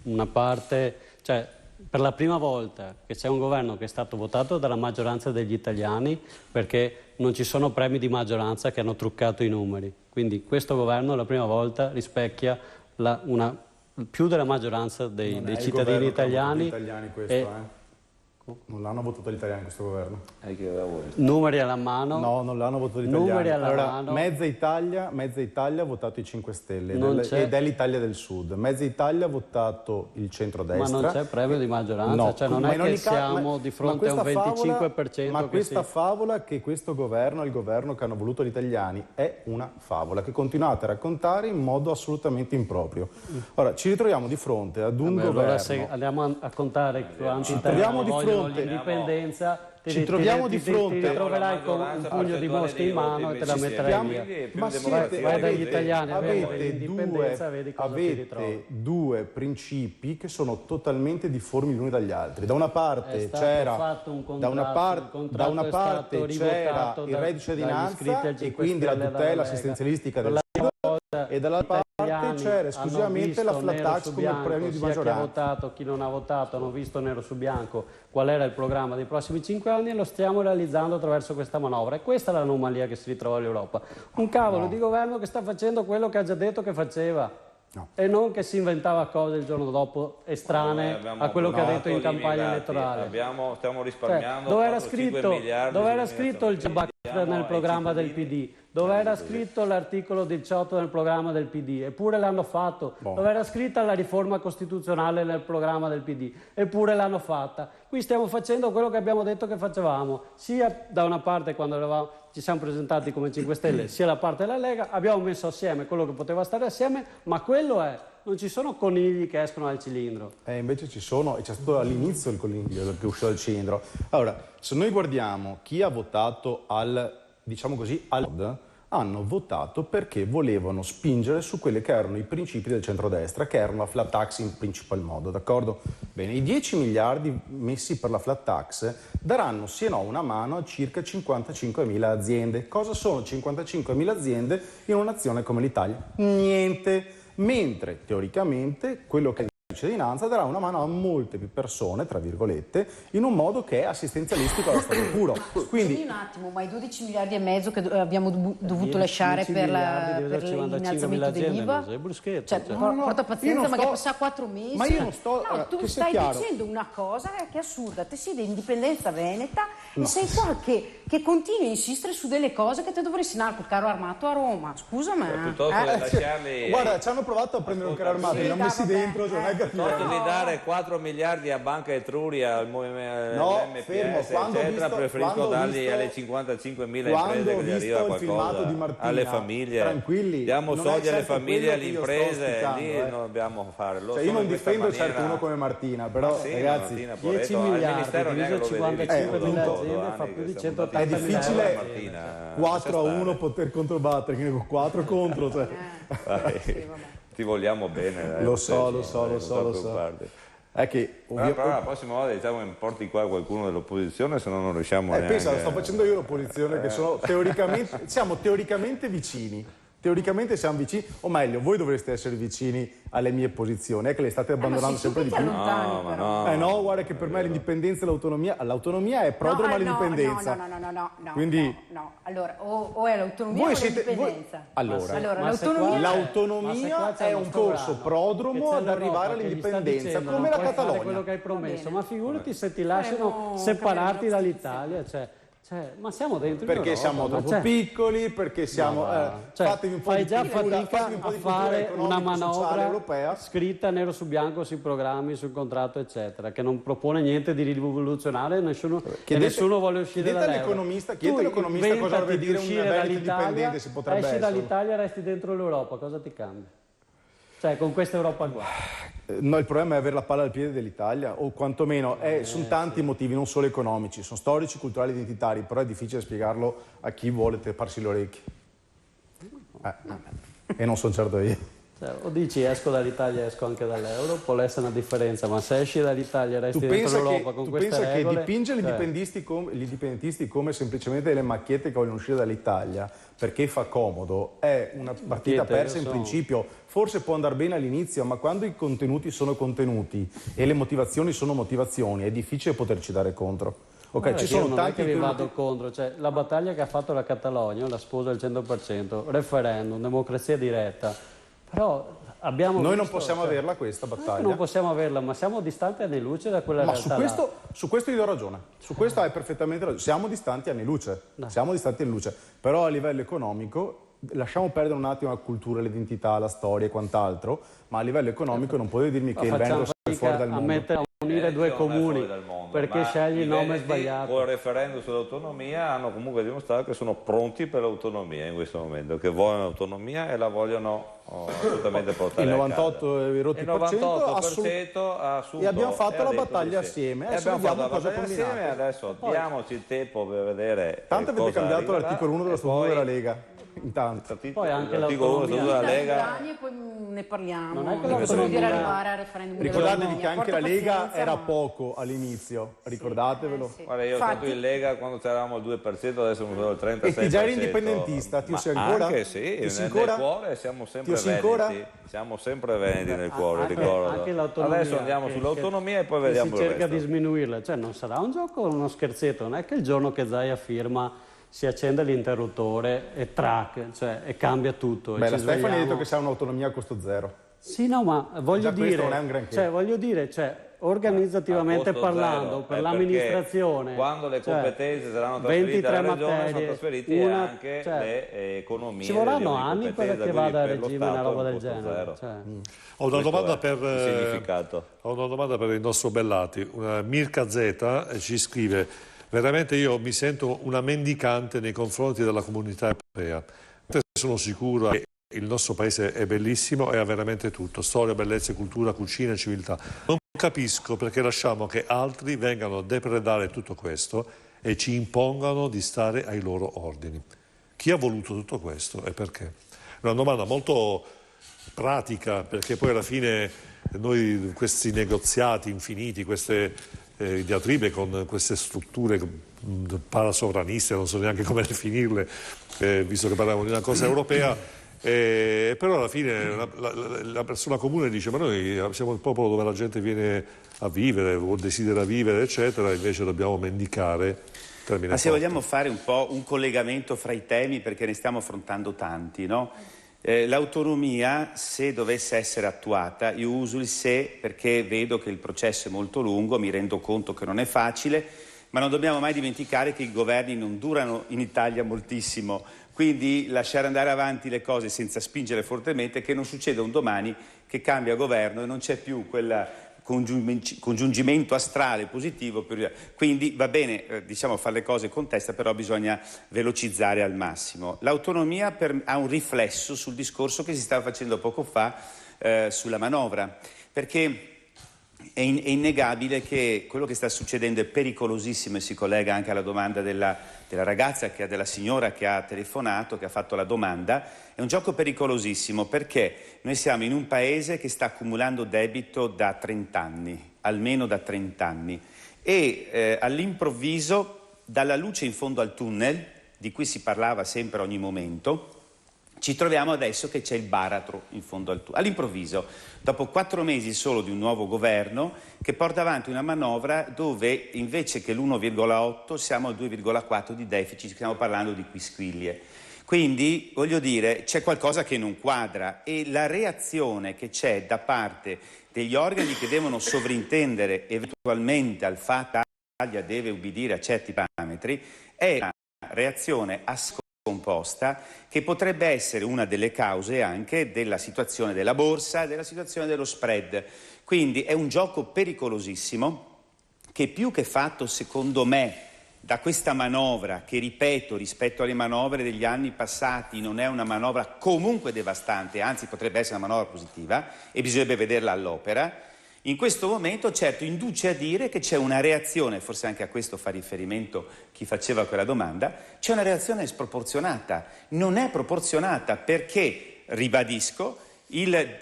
[SPEAKER 6] una parte, cioè per la prima volta che c'è un governo che è stato votato dalla maggioranza degli italiani perché non ci sono premi di maggioranza che hanno truccato i numeri. Quindi questo governo la prima volta rispecchia più della maggioranza dei cittadini italiani.
[SPEAKER 2] Non l'hanno votato gli italiani questo governo.
[SPEAKER 6] Numeri alla mano?
[SPEAKER 2] No, non l'hanno votato gli italiani. Allora, mezza Italia ha votato i 5 Stelle ed è l'Italia del Sud. Mezza Italia ha votato il centrodestra.
[SPEAKER 6] Ma non c'è premio di maggioranza?
[SPEAKER 2] No,
[SPEAKER 6] cioè non è che siamo di fronte a un 25%?
[SPEAKER 2] Ma questa favola che questo governo è il governo che hanno voluto gli italiani è una favola che continuate a raccontare in modo assolutamente improprio. Ora, ci ritroviamo di fronte ad un governo...
[SPEAKER 6] Allora se andiamo a contare quanti italiani vogliono l'indipendenza, ti ritroverai con un pugno di mosche in mano e te la metterai via.
[SPEAKER 2] Ma
[SPEAKER 6] vai dagli italiani,
[SPEAKER 2] avete due principi che sono totalmente difformi gli uni dagli altri. Da una parte c'era il reddito di cittadinanza e quindi la tutela assistenzialistica del e dall'altra parte c'era esclusivamente la flat tax come premio di maggioranza.
[SPEAKER 6] Chi ha votato, chi non ha votato, hanno visto nero su bianco qual era il programma dei prossimi 5 anni e lo stiamo realizzando attraverso questa manovra. E questa è l'anomalia che si ritrova l'Europa. Un cavolo di governo che sta facendo quello che ha già detto che faceva. No. E non che si inventava cose il giorno dopo estranee a quello che ha detto in campagna elettorale.
[SPEAKER 3] Stiamo risparmiando
[SPEAKER 6] dove era scritto il Jobs Act nel programma del PD? Dove era scritto l'articolo 18 nel programma del PD? Eppure l'hanno fatto. Dove era scritta la riforma costituzionale nel programma del PD? Eppure l'hanno fatta. Qui stiamo facendo quello che abbiamo detto che facevamo, sia da una parte quando ci siamo presentati come 5 Stelle, sia da parte della Lega, abbiamo messo assieme quello che poteva stare assieme, ma quello è, non ci sono conigli che escono dal cilindro.
[SPEAKER 2] Invece ci sono, e c'è stato all'inizio il coniglio che è uscito dal cilindro. Allora, se noi guardiamo chi ha votato diciamo così, hanno votato perché volevano spingere su quelli che erano i principi del centrodestra, che erano la flat tax in principal modo, d'accordo? Bene, i 10 miliardi messi per la flat tax daranno sì e no una mano a circa 55.000 aziende. Cosa sono 55.000 aziende in una nazione come l'Italia? Niente. Mentre teoricamente quello che la cittadinanza darà una mano a molte più persone, tra virgolette, in un modo che è assistenzialistico allo stato puro.
[SPEAKER 7] Quindi un attimo, ma i 12 miliardi e mezzo che abbiamo dovuto lasciare per l'innalzamento dell'IVA? Cioè, porta pazienza, ma che passa 4 mesi.
[SPEAKER 2] Ma io non sto...
[SPEAKER 7] No, tu stai dicendo una cosa che è assurda. Te sei dell'indipendenza veneta e sei qua che continui a insistere su delle cose che te dovresti andare col carro armato a Roma. Scusa, ma...
[SPEAKER 2] Guarda, ci hanno provato a prendere un carro armato, li hanno messi dentro, cioè non è
[SPEAKER 3] di dare 4 miliardi a Banca Etruria, al MPS, eccetera, preferisco dargli alle 55.000 imprese che gli arriva qualcosa, alle famiglie.
[SPEAKER 2] Tranquilli.
[SPEAKER 3] Diamo soldi alle famiglie e alle imprese, lì non dobbiamo fare.
[SPEAKER 2] Io non difendo certo uno come Martina, però ragazzi,
[SPEAKER 6] 10 miliardi diviso 55.000 aziende fa più di 180
[SPEAKER 2] è difficile 4-1 poter controbattere, 4 contro.
[SPEAKER 3] Ti vogliamo bene.
[SPEAKER 2] Lo so. È che
[SPEAKER 3] però la prossima volta diciamo che porti qua qualcuno dell'opposizione, se no non riusciamo a...
[SPEAKER 2] Pensa, lo sto facendo io l'opposizione, che siamo teoricamente vicini. Teoricamente siamo vicini, o meglio, voi dovreste essere vicini alle mie posizioni, è che le state abbandonando sempre di più. No, guarda che per me l'indipendenza e l'autonomia è prodromo all'indipendenza.
[SPEAKER 7] No.
[SPEAKER 2] Quindi,
[SPEAKER 7] allora, o è l'autonomia o l'indipendenza.
[SPEAKER 2] L'autonomia è un corso prodromo ad arrivare all'indipendenza, come la Catalogna.
[SPEAKER 6] Quello che hai promesso, ma figurati se ti lasciano separarti dall'Italia, ma siamo dentro
[SPEAKER 2] perché siamo troppo piccoli, perché siamo fatevi un po'
[SPEAKER 6] fai
[SPEAKER 2] di
[SPEAKER 6] già
[SPEAKER 2] cultura,
[SPEAKER 6] fatica a fare una manovra
[SPEAKER 2] europea
[SPEAKER 6] scritta nero su bianco sui programmi, sul contratto eccetera, che non propone niente di rivoluzionario, nessuno vuole uscire dall'euro.
[SPEAKER 2] Chiedete all'economista cosa dovrebbe dire un emerito indipendente, si potrebbe
[SPEAKER 6] esci
[SPEAKER 2] essere.
[SPEAKER 6] dall'Italia, resti dentro l'Europa, cosa ti cambia? Cioè con questa Europa qua.
[SPEAKER 2] No, il problema è avere la palla al piede dell'Italia, o quantomeno sono tanti motivi, non solo economici, sono storici, culturali, identitari, però è difficile spiegarlo a chi vuole tepparsi le orecchie. E non sono certo io.
[SPEAKER 6] O dici esco dall'Italia, esco anche dall'euro, può essere una differenza, ma se esci dall'Italia resti dentro l'Europa con queste regole...
[SPEAKER 2] Tu pensa che dipinge gli indipendentisti come semplicemente delle macchiette che vogliono uscire dall'Italia perché fa comodo, è una partita persa in principio. Forse può andare bene all'inizio, ma quando i contenuti sono contenuti e le motivazioni sono motivazioni, è difficile poterci dare contro. Ok, ci sono tanti
[SPEAKER 6] che vi vado contro, la battaglia che ha fatto la Catalogna, la sposa al 100%, referendum, democrazia diretta, però abbiamo
[SPEAKER 2] noi non possiamo averla questa battaglia.
[SPEAKER 6] Non possiamo averla, ma siamo distanti anni luce da quella realtà.
[SPEAKER 2] Ma su questo gli do ragione, su questo hai perfettamente ragione, siamo distanti anni luce, però a livello economico lasciamo perdere un attimo la cultura, l'identità, la storia e quant'altro, ma a livello economico non potete dirmi che il Veneto è fuori dal mondo.
[SPEAKER 6] A unire due comuni perché scegli il nome sbagliato.
[SPEAKER 3] Con il referendum sull'autonomia hanno comunque dimostrato che sono pronti per l'autonomia in questo momento, che vogliono l'autonomia e la vogliono assolutamente portare
[SPEAKER 2] il 98%
[SPEAKER 3] ha assunto,
[SPEAKER 2] e abbiamo fatto la battaglia assieme.
[SPEAKER 3] Abbiamo fatto la battaglia assieme e adesso diamoci il tempo per vedere.
[SPEAKER 2] Tanto avete cambiato l'articolo 1 dello statuto della Lega. intanto.
[SPEAKER 6] Poi anche
[SPEAKER 3] l'articolo 1 della Lega.
[SPEAKER 7] E poi ne parliamo.
[SPEAKER 6] Non è che
[SPEAKER 7] Non
[SPEAKER 6] l'autonomia-
[SPEAKER 7] vuol dire arrivare al referendum.
[SPEAKER 2] Ricordatevi che anche la Lega
[SPEAKER 7] Pazienza,
[SPEAKER 2] era
[SPEAKER 7] ma-
[SPEAKER 2] poco all'inizio, ricordatevelo.
[SPEAKER 7] Sì.
[SPEAKER 3] Guarda, io ho
[SPEAKER 7] Infatti-
[SPEAKER 3] stato in Lega quando c'eravamo al 2%, adesso siamo al 36%.
[SPEAKER 2] E ti già eri indipendentista, ti
[SPEAKER 3] Ma
[SPEAKER 2] usi ancora?
[SPEAKER 3] Anche sì,
[SPEAKER 2] Ti usi
[SPEAKER 3] nel
[SPEAKER 2] ancora?
[SPEAKER 3] cuore siamo sempre
[SPEAKER 2] Ti usi ancora?
[SPEAKER 3] veneti. Siamo sempre veneti nel cuore,
[SPEAKER 6] Anche
[SPEAKER 3] ricordo.
[SPEAKER 6] l'autonomia
[SPEAKER 3] Adesso andiamo
[SPEAKER 6] che-
[SPEAKER 3] sull'autonomia e poi
[SPEAKER 6] che
[SPEAKER 3] vediamo
[SPEAKER 6] si
[SPEAKER 3] il
[SPEAKER 6] cerca di
[SPEAKER 3] resto.
[SPEAKER 6] sminuirla, cioè non sarà un gioco o uno scherzetto, non è che il giorno che Zaia firma si accende l'interruttore e track, cioè e cambia tutto.
[SPEAKER 2] Beh,
[SPEAKER 6] e
[SPEAKER 2] la
[SPEAKER 6] ci
[SPEAKER 2] Stefani ha detto
[SPEAKER 6] svegliamo.
[SPEAKER 2] che sarà un'autonomia a costo zero.
[SPEAKER 6] Sì, no, ma voglio
[SPEAKER 2] Già questo
[SPEAKER 6] dire,
[SPEAKER 2] non è un granché.
[SPEAKER 6] organizzativamente
[SPEAKER 3] A costo
[SPEAKER 6] parlando,
[SPEAKER 3] zero,
[SPEAKER 6] per
[SPEAKER 3] perché
[SPEAKER 6] l'amministrazione,
[SPEAKER 3] quando le
[SPEAKER 6] cioè,
[SPEAKER 3] competenze saranno trasferite
[SPEAKER 6] 23
[SPEAKER 3] alla regione, sono
[SPEAKER 6] materie,
[SPEAKER 3] trasferite
[SPEAKER 6] una-
[SPEAKER 3] anche
[SPEAKER 6] cioè,
[SPEAKER 3] le economie.
[SPEAKER 6] ci vorranno
[SPEAKER 3] delle
[SPEAKER 6] anni
[SPEAKER 3] competenze,
[SPEAKER 6] perché vada a
[SPEAKER 3] quindi per lo
[SPEAKER 6] regime una
[SPEAKER 3] Stato
[SPEAKER 6] roba
[SPEAKER 3] è
[SPEAKER 6] del
[SPEAKER 3] un costo
[SPEAKER 6] genere.
[SPEAKER 3] zero.
[SPEAKER 6] Cioè.
[SPEAKER 1] Ho una
[SPEAKER 3] Questo
[SPEAKER 1] domanda
[SPEAKER 3] è
[SPEAKER 1] per
[SPEAKER 3] il significato.
[SPEAKER 1] ho una domanda per il nostro Bellati. Una Mirka Z ci scrive: veramente io mi sento una mendicante nei confronti della comunità europea. Sono sicuro che il nostro paese è bellissimo e ha veramente tutto: storia, bellezza, cultura, cucina e civiltà. Non capisco perché lasciamo che altri vengano a depredare tutto questo e ci impongano di stare ai loro ordini. Chi ha voluto tutto questo e perché? È una domanda molto pratica, perché poi alla fine noi questi negoziati infiniti, queste diatribe con queste strutture parasovraniste, non so neanche come definirle, visto che parliamo di una cosa europea, però alla fine la persona comune dice: ma noi siamo il popolo dove la gente viene a vivere o desidera vivere, eccetera, invece dobbiamo mendicare.
[SPEAKER 5] Ma se vogliamo fare un po' un collegamento fra i temi, perché ne stiamo affrontando tanti, no? L'autonomia, se dovesse essere attuata, io uso il se perché vedo che il processo è molto lungo, mi rendo conto che non è facile, ma non dobbiamo mai dimenticare che i governi non durano in Italia moltissimo, quindi lasciare andare avanti le cose senza spingere fortemente, che non succeda un domani che cambia governo e non c'è più quel congiungimento astrale positivo, quindi va bene diciamo fare le cose con testa, però bisogna velocizzare al massimo. L'autonomia ha un riflesso sul discorso che si stava facendo poco fa sulla manovra, perché è innegabile che quello che sta succedendo è pericolosissimo e si collega anche alla domanda della ragazza, della signora che ha telefonato, che ha fatto la domanda. È un gioco pericolosissimo perché noi siamo in un paese che sta accumulando debito da 30 anni, almeno da 30 anni, e all'improvviso, dalla luce in fondo al tunnel, di cui si parlava sempre ogni momento, ci troviamo adesso che c'è il baratro in fondo al tunnel. All'improvviso, dopo 4 mesi solo di un nuovo governo che porta avanti una manovra dove invece che l'1,8 siamo al 2,4 di deficit, stiamo parlando di quisquiglie. Quindi, voglio dire, c'è qualcosa che non quadra e la reazione che c'è da parte degli organi che devono sovrintendere eventualmente al fatto che l'Italia deve ubbidire a certi parametri è una reazione scomposta che potrebbe essere una delle cause anche della situazione della borsa e della situazione dello spread. Quindi è un gioco pericolosissimo che più che fatto, secondo me, da questa manovra, che ripeto, rispetto alle manovre degli anni passati, non è una manovra comunque devastante, anzi potrebbe essere una manovra positiva e bisognerebbe vederla all'opera, in questo momento certo induce a dire che c'è una reazione, forse anche a questo fa riferimento chi faceva quella domanda, c'è una reazione sproporzionata. Non è proporzionata perché, ribadisco, il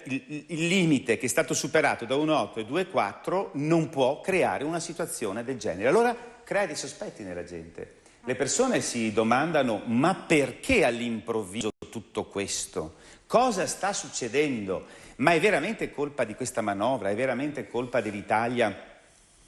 [SPEAKER 5] limite che è stato superato da 1,8 e 2,4 non può creare una situazione del genere. Allora crea dei sospetti nella gente. Le persone si domandano: ma perché all'improvviso tutto questo? Cosa sta succedendo? Ma è veramente colpa di questa manovra? È veramente colpa dell'Italia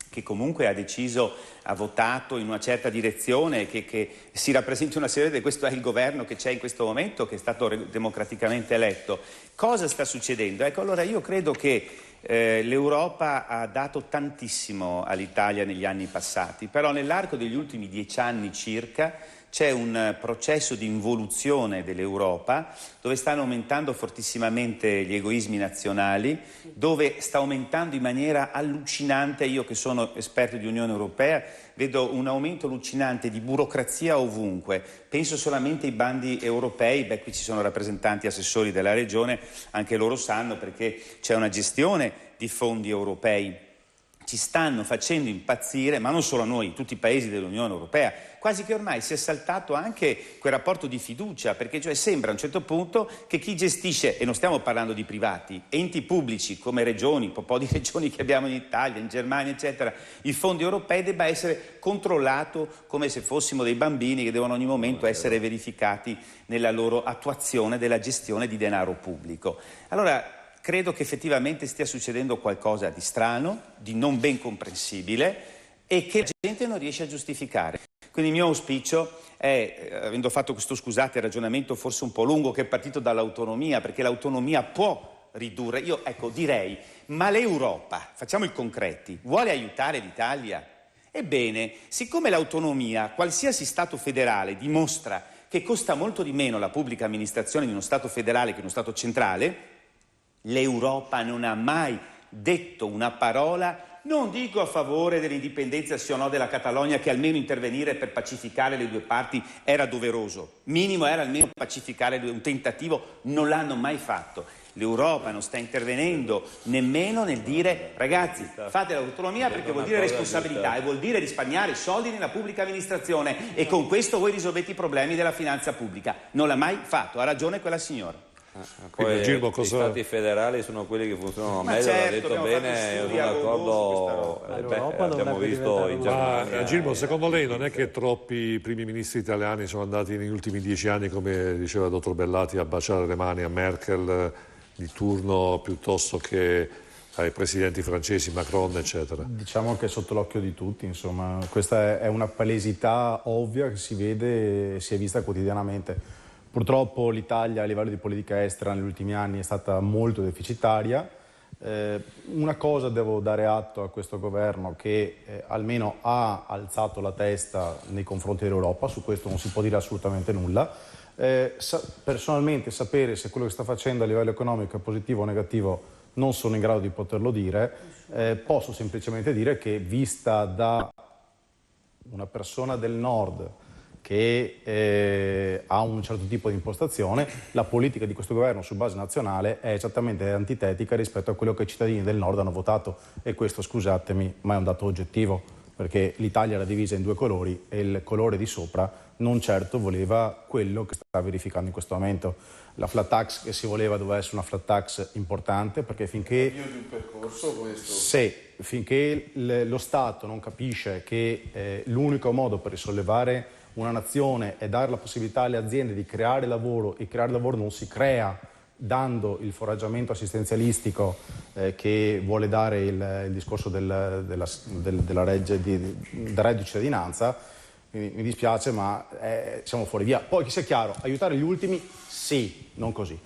[SPEAKER 5] che comunque ha deciso, ha votato in una certa direzione, che si rappresenta una serie di questo è il governo che c'è in questo momento, che è stato democraticamente eletto? Cosa sta succedendo? Ecco, allora io credo che l'Europa ha dato tantissimo all'Italia negli anni passati, però nell'arco degli ultimi 10 anni circa c'è un processo di involuzione dell'Europa dove stanno aumentando fortissimamente gli egoismi nazionali, dove sta aumentando in maniera allucinante, io che sono esperto di Unione Europea, vedo un aumento allucinante di burocrazia ovunque. Penso solamente ai bandi europei, qui ci sono rappresentanti assessori della regione, anche loro sanno perché c'è una gestione di fondi europei ci stanno facendo impazzire, ma non solo a noi, tutti i paesi dell'Unione Europea, quasi che ormai si è saltato anche quel rapporto di fiducia, perché cioè sembra a un certo punto che chi gestisce, e non stiamo parlando di privati, enti pubblici come regioni, un po' di regioni che abbiamo in Italia, in Germania, eccetera, i fondi europei debba essere controllato come se fossimo dei bambini che devono ogni momento essere verificati nella loro attuazione della gestione di denaro pubblico. Allora, credo che effettivamente stia succedendo qualcosa di strano, di non ben comprensibile e che la gente non riesce a giustificare. Quindi il mio auspicio è, avendo fatto questo, scusate, ragionamento forse un po' lungo che è partito dall'autonomia, perché l'autonomia può ridurre, io ecco direi, ma l'Europa, facciamo i concreti, vuole aiutare l'Italia? Ebbene, siccome l'autonomia, qualsiasi Stato federale, dimostra che costa molto di meno la pubblica amministrazione di uno Stato federale che uno Stato centrale, l'Europa non ha mai detto una parola, non dico a favore dell'indipendenza sì o no della Catalogna, che almeno intervenire per pacificare le due parti era doveroso, minimo era almeno pacificare un tentativo, non l'hanno mai fatto. L'Europa non sta intervenendo nemmeno nel dire ragazzi fate l'autonomia perché vuol dire responsabilità e vuol dire risparmiare soldi nella pubblica amministrazione e con questo voi risolvete i problemi della finanza pubblica. Non l'ha mai fatto, ha ragione quella signora.
[SPEAKER 3] Poi gli stati federali sono quelli che funzionano meglio,
[SPEAKER 5] certo,
[SPEAKER 3] l'ha detto bene, io sono d'accordo, abbiamo visto in Germania.
[SPEAKER 1] Gilmo, secondo lei non è che troppi primi ministri italiani sono andati negli ultimi 10 anni, come diceva il dottor Bellati, a baciare le mani a Merkel di turno piuttosto che ai presidenti francesi, Macron, eccetera?
[SPEAKER 2] Diciamo che è sotto l'occhio di tutti, insomma, questa è una palesità ovvia che si vede e si è vista quotidianamente. Purtroppo l'Italia a livello di politica estera negli ultimi anni è stata molto deficitaria. Una cosa devo dare atto a questo governo che almeno ha alzato la testa nei confronti dell'Europa, su questo non si può dire assolutamente nulla. Personalmente sapere se quello che sta facendo a livello economico è positivo o negativo non sono in grado di poterlo dire, posso semplicemente dire che vista da una persona del nord che ha un certo tipo di impostazione, la politica di questo governo su base nazionale è esattamente antitetica rispetto a quello che i cittadini del nord hanno votato e questo, scusatemi, ma è un dato oggettivo, perché l'Italia era divisa in due colori e il colore di sopra non certo voleva quello che sta verificando in questo momento. La flat tax che si voleva doveva essere una flat tax importante, perché finché lo Stato non capisce che l'unico modo per risollevare una nazione è dare la possibilità alle aziende di creare lavoro, e creare lavoro non si crea dando il foraggiamento assistenzialistico che vuole dare il discorso del reddito di cittadinanza, mi dispiace ma siamo fuori via. Poi che sia chiaro, aiutare gli ultimi sì, non così.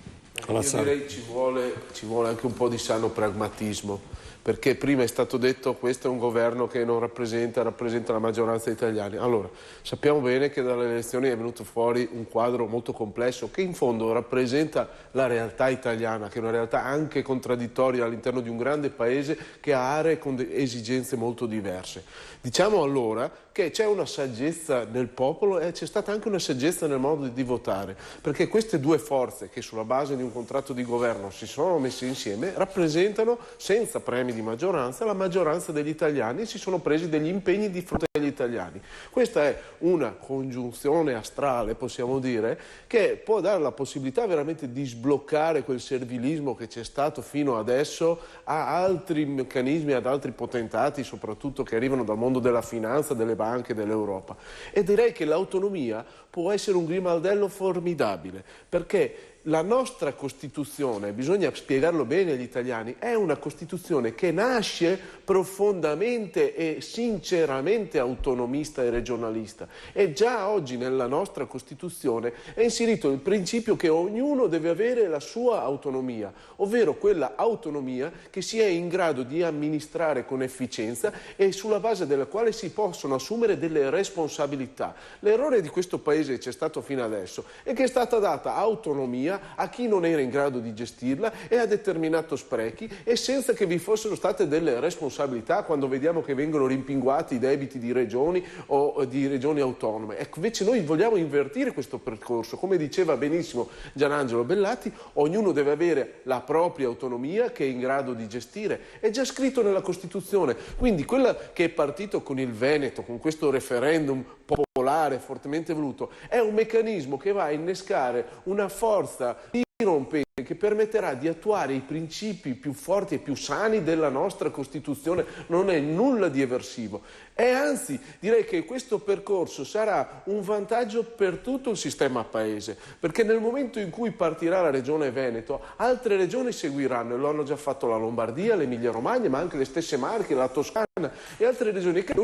[SPEAKER 8] Io direi ci vuole anche un po' di sano pragmatismo, perché prima è stato detto questo è un governo che non rappresenta la maggioranza italiana. Allora, sappiamo bene che dalle elezioni è venuto fuori un quadro molto complesso che in fondo rappresenta la realtà italiana, che è una realtà anche contraddittoria all'interno di un grande paese che ha aree con esigenze molto diverse. Diciamo allora che c'è una saggezza nel popolo e c'è stata anche una saggezza nel modo di votare, perché queste due forze che sulla base di un contratto di governo si sono messe insieme rappresentano, senza premi di maggioranza, la maggioranza degli italiani e si sono presi degli impegni di fronte agli italiani. Questa è una congiunzione astrale, possiamo dire, che può dare la possibilità veramente di sbloccare quel servilismo che c'è stato fino adesso a altri meccanismi, ad altri potentati, soprattutto che arrivano dal mondo della finanza, delle banche, dell'Europa. E direi che l'autonomia può essere un grimaldello formidabile, perché la nostra Costituzione, bisogna spiegarlo bene agli italiani, è una Costituzione che nasce profondamente e sinceramente autonomista e regionalista. E già oggi nella nostra Costituzione è inserito il principio che ognuno deve avere la sua autonomia, ovvero quella autonomia che sia in grado di amministrare con efficienza e sulla base della quale si possono assumere delle responsabilità. L'errore di questo Paese che c'è stato fino adesso è che è stata data autonomia autonomia a chi non era in grado di gestirla e ha determinato sprechi, e senza che vi fossero state delle responsabilità quando vediamo che vengono rimpinguati i debiti di regioni o di regioni autonome. Ecco, invece noi vogliamo invertire questo percorso. Come diceva benissimo Gianangelo Bellati, ognuno deve avere la propria autonomia che è in grado di gestire. È già scritto nella Costituzione. Quindi quella che è partito con il Veneto, con questo referendum popolare fortemente voluto, è un meccanismo che va a innescare una forza dirompente che permetterà di attuare i principi più forti e più sani della nostra Costituzione. Non è nulla di eversivo. E anzi, direi che questo percorso sarà un vantaggio per tutto il sistema paese, perché nel momento in cui partirà la Regione Veneto, altre regioni seguiranno, e lo hanno già fatto la Lombardia, l'Emilia Romagna, ma anche le stesse Marche, la Toscana e altre regioni, che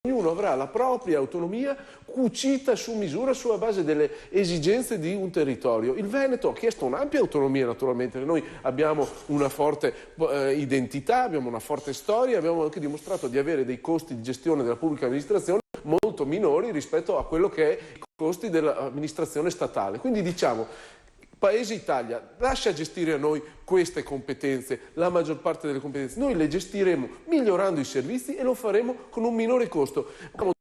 [SPEAKER 8] ognuno avrà la propria autonomia cucita su misura sulla base delle esigenze di un territorio. Il Veneto ha chiesto un'ampia autonomia, naturalmente. Noi abbiamo una forte identità, abbiamo una forte storia, abbiamo anche dimostrato di avere dei costi di gestione della pubblica amministrazione molto minori rispetto a quello che è i costi dell'amministrazione statale. Quindi diciamo, Paese Italia, lascia gestire a noi queste competenze, la maggior parte delle competenze. Noi le gestiremo migliorando i servizi e lo faremo con un minore costo. Abbiamo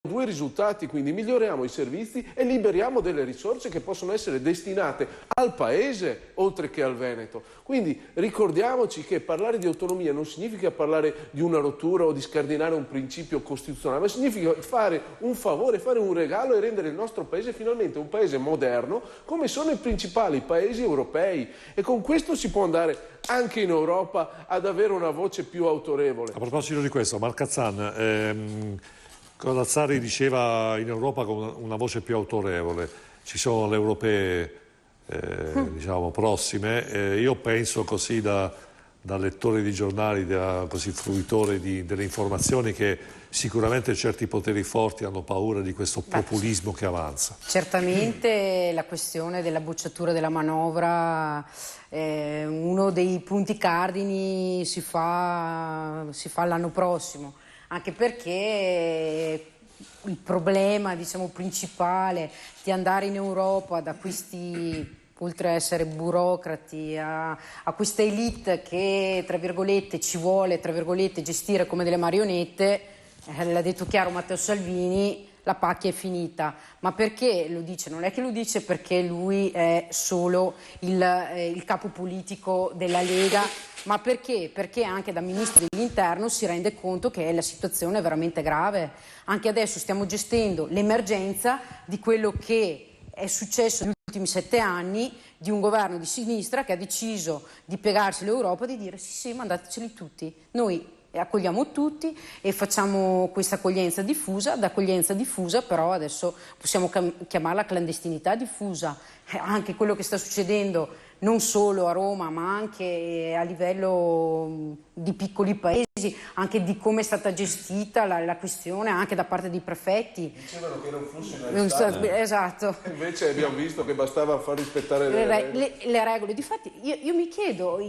[SPEAKER 8] due risultati, quindi miglioriamo i servizi e liberiamo delle risorse che possono essere destinate al Paese oltre che al Veneto. Quindi ricordiamoci che parlare di autonomia non significa parlare di una rottura o di scardinare un principio costituzionale, ma significa fare un favore, fare un regalo e rendere il nostro Paese finalmente un Paese moderno come sono i principali Paesi europei, e con questo si può andare anche in Europa ad avere una voce più autorevole.
[SPEAKER 1] A proposito di questo, Marcazzan, Corazzari diceva in Europa con una voce più autorevole. Ci sono le europee diciamo prossime, io penso così da lettore di giornali, da così fruitore delle informazioni, che sicuramente certi poteri forti hanno paura di questo populismo che avanza.
[SPEAKER 7] Certamente la questione della bocciatura della manovra, uno dei punti cardini si fa l'anno prossimo. Anche perché il problema, diciamo, principale di andare in Europa da questi, oltre a essere burocrati, a questa elite che, tra virgolette, ci vuole, tra virgolette, gestire come delle marionette, l'ha detto chiaro Matteo Salvini, la pacchia è finita. Ma perché lo dice? Non è che lo dice perché lui è solo il capo politico della Lega, ma perché? Perché anche da Ministro dell'Interno si rende conto che la situazione è veramente grave. Anche adesso stiamo gestendo l'emergenza di quello che è successo negli ultimi 7 anni, di un governo di sinistra che ha deciso di piegarsi l'Europa e di dire sì, mandateceli tutti. Noi accogliamo tutti e facciamo questa accoglienza diffusa. D'accoglienza diffusa però adesso possiamo chiamarla clandestinità diffusa. Anche quello che sta succedendo non solo a Roma ma anche a livello di piccoli paesi, anche di come è stata gestita la questione anche da parte dei prefetti.
[SPEAKER 8] Dicevano che era un flusso inaristabile.
[SPEAKER 7] Esatto.
[SPEAKER 8] Invece abbiamo visto che bastava far rispettare le regole.
[SPEAKER 7] Difatti io mi chiedo,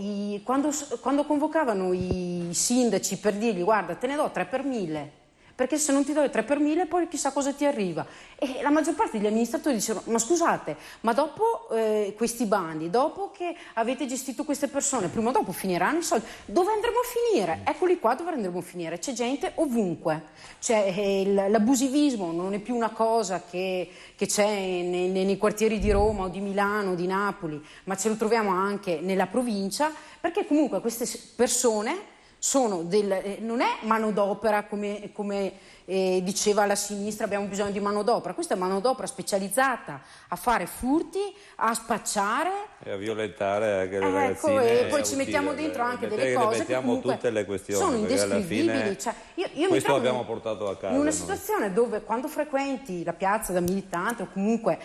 [SPEAKER 7] quando convocavano i sindaci per dirgli guarda te ne do 3 per 1000, perché se non ti do i 3 per 1000 poi chissà cosa ti arriva. E la maggior parte degli amministratori dicevano ma scusate, ma dopo questi bandi, dopo che avete gestito queste persone, prima o dopo finiranno i soldi, dove andremo a finire? Eccoli qua dove andremo a finire, c'è gente ovunque, l'abusivismo non è più una cosa che c'è nei quartieri di Roma o di Milano o di Napoli, ma ce lo troviamo anche nella provincia, perché comunque queste persone non è manodopera come diceva la sinistra, abbiamo bisogno di manodopera. Questa è manodopera specializzata a fare furti, a spacciare
[SPEAKER 3] e a violentare anche le ragazzine.
[SPEAKER 7] E poi ci mettiamo dentro anche delle cose che comunque
[SPEAKER 3] tutte le questioni,
[SPEAKER 7] sono indescrivibili. Io
[SPEAKER 3] questo abbiamo portato a casa.
[SPEAKER 7] In una situazione dove quando frequenti la piazza da militante o comunque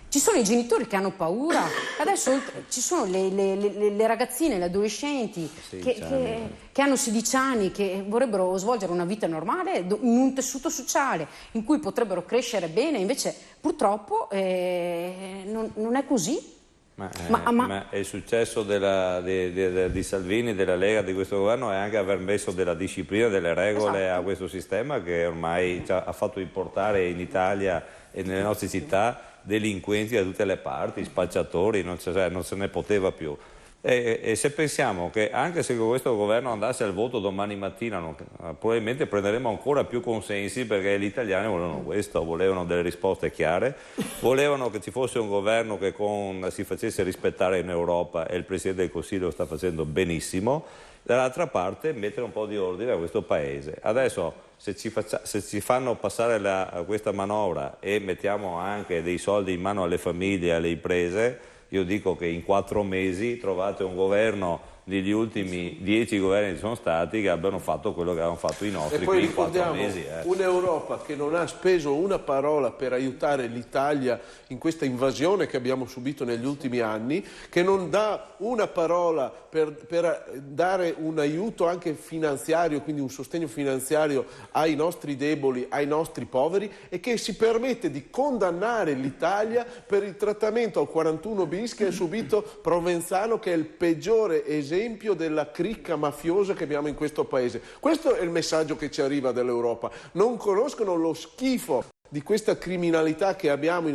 [SPEAKER 7] ci sono i genitori che hanno paura, adesso ci sono le ragazzine, le adolescenti che hanno 16 anni, che vorrebbero svolgere una vita normale in un tessuto sociale in cui potrebbero crescere bene, invece purtroppo non è così.
[SPEAKER 3] Ma il successo di Salvini, della Lega, di questo governo è anche aver messo della disciplina, delle regole a questo sistema che ormai ha fatto importare in Italia e nelle nostre città delinquenti da tutte le parti, spacciatori, non se ne poteva più. E se pensiamo che anche se questo governo andasse al voto domani mattina probabilmente prenderemo ancora più consensi, perché gli italiani volevano questo, volevano delle risposte chiare, volevano che ci fosse un governo che si facesse rispettare in Europa, e il Presidente del Consiglio lo sta facendo benissimo. Dall'altra parte mettere un po' di ordine a questo paese. Adesso se ci fanno passare questa manovra e mettiamo anche dei soldi in mano alle famiglie e alle imprese, io dico che in 4 mesi trovate un governo degli ultimi 10 governi che sono stati che abbiano fatto quello che avevano fatto i nostri.
[SPEAKER 8] E poi
[SPEAKER 3] in 4
[SPEAKER 8] ricordiamo
[SPEAKER 3] mesi.
[SPEAKER 8] Un'Europa che non ha speso una parola per aiutare l'Italia in questa invasione che abbiamo subito negli ultimi anni, che non dà una parola per dare un aiuto anche finanziario, quindi un sostegno finanziario ai nostri deboli, ai nostri poveri, e che si permette di condannare l'Italia per il trattamento al 41 bis che ha subito Provenzano, che è il peggiore esempio della cricca mafiosa che abbiamo in questo paese. Questo è il messaggio che ci arriva dall'Europa. Non conoscono lo schifo di questa criminalità che abbiamo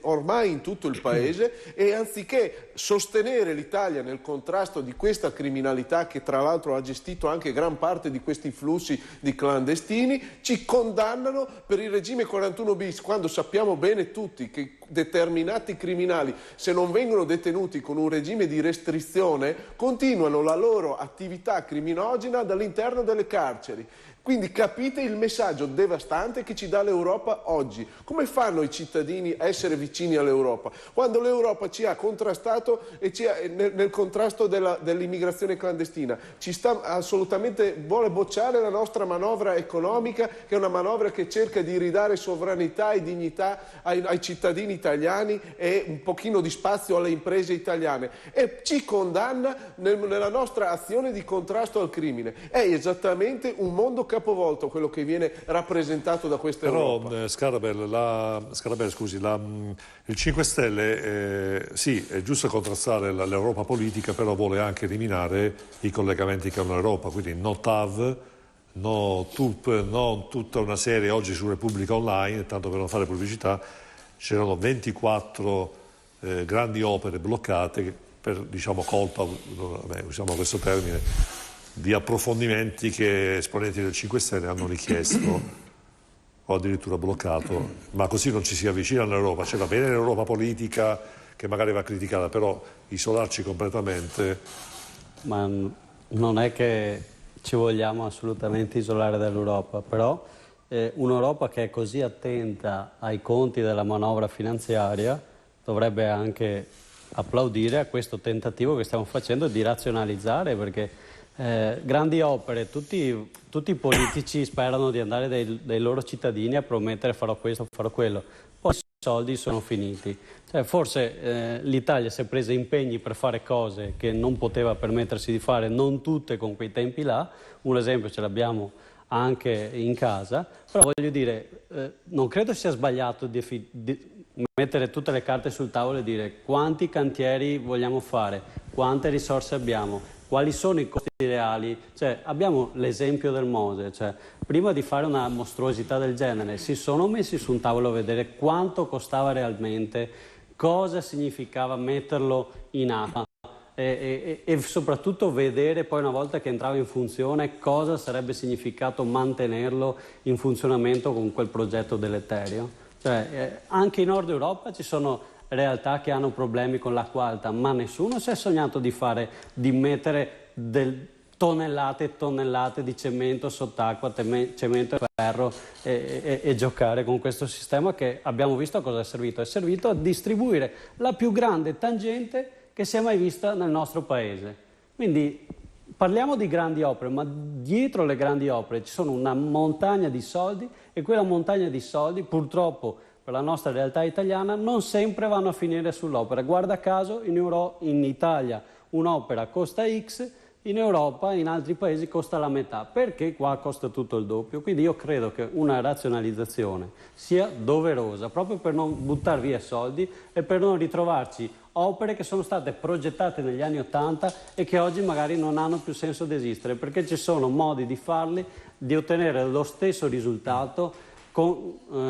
[SPEAKER 8] ormai in tutto il paese, e anziché sostenere l'Italia nel contrasto di questa criminalità, che tra l'altro ha gestito anche gran parte di questi flussi di clandestini, ci condannano per il regime 41 bis, quando sappiamo bene tutti che determinati criminali, se non vengono detenuti con un regime di restrizione, continuano la loro attività criminogena dall'interno delle carceri. Quindi capite il messaggio devastante che ci dà l'Europa oggi. Come fanno i cittadini a essere vicini all'Europa? Quando l'Europa ci ha contrastato e nel contrasto dell'immigrazione clandestina, ci sta assolutamente, vuole bocciare la nostra manovra economica, che è una manovra che cerca di ridare sovranità e dignità ai cittadini italiani e un pochino di spazio alle imprese italiane, e ci condanna nella nostra azione di contrasto al crimine. È esattamente un mondo capovolto quello che viene rappresentato da questa Europa.
[SPEAKER 1] Però Scarabelli, scusi, il 5 Stelle sì, è giusto contrastare l'Europa politica, però vuole anche eliminare i collegamenti che hanno l'Europa, quindi no TAV, no TUP, no tutta una serie. Oggi su Repubblica Online, tanto per non fare pubblicità, c'erano 24 grandi opere bloccate per, diciamo, colpa, usiamo questo termine, di approfondimenti che esponenti del 5 Stelle hanno richiesto o addirittura bloccato, ma così non ci si avvicina all'Europa. Cioè, va bene l'Europa politica, che magari va criticata, però isolarci completamente...
[SPEAKER 6] Ma non è che ci vogliamo assolutamente isolare dall'Europa, però un'Europa che è così attenta ai conti della manovra finanziaria dovrebbe anche applaudire a questo tentativo che stiamo facendo di razionalizzare, perché grandi opere, tutti i politici sperano di andare dai loro cittadini a promettere farò questo, farò quello, poi i soldi sono finiti. Cioè, forse l'Italia si è presa impegni per fare cose che non poteva permettersi di fare, non tutte con quei tempi là. Un esempio ce l'abbiamo anche in casa, però voglio dire, non credo sia sbagliato di mettere tutte le carte sul tavolo e dire quanti cantieri vogliamo fare, quante risorse abbiamo, quali sono i costi reali. Cioè, abbiamo l'esempio del Mose, cioè, prima di fare una mostruosità del genere si sono messi su un tavolo a vedere quanto costava realmente, cosa significava metterlo in acqua e soprattutto vedere poi, una volta che entrava in funzione, cosa sarebbe significato mantenerlo in funzionamento con quel progetto deleterio. Cioè, anche in Nord Europa ci sono realtà che hanno problemi con l'acqua alta, ma nessuno si è sognato di mettere tonnellate e tonnellate di cemento sott'acqua, cemento e ferro e giocare con questo sistema che abbiamo visto a cosa è servito. È servito a distribuire la più grande tangente che si è mai vista nel nostro paese. Quindi parliamo di grandi opere, ma dietro le grandi opere ci sono una montagna di soldi, e quella montagna di soldi purtroppo per la nostra realtà italiana non sempre vanno a finire sull'opera. Guarda caso in Italia un'opera costa X, in Europa, in altri paesi costa la metà, perché qua costa tutto il doppio. Quindi io credo che una razionalizzazione sia doverosa, proprio per non buttare via soldi e per non ritrovarci opere che sono state progettate negli anni '80 e che oggi magari non hanno più senso di esistere, perché ci sono modi di farli, di ottenere lo stesso risultato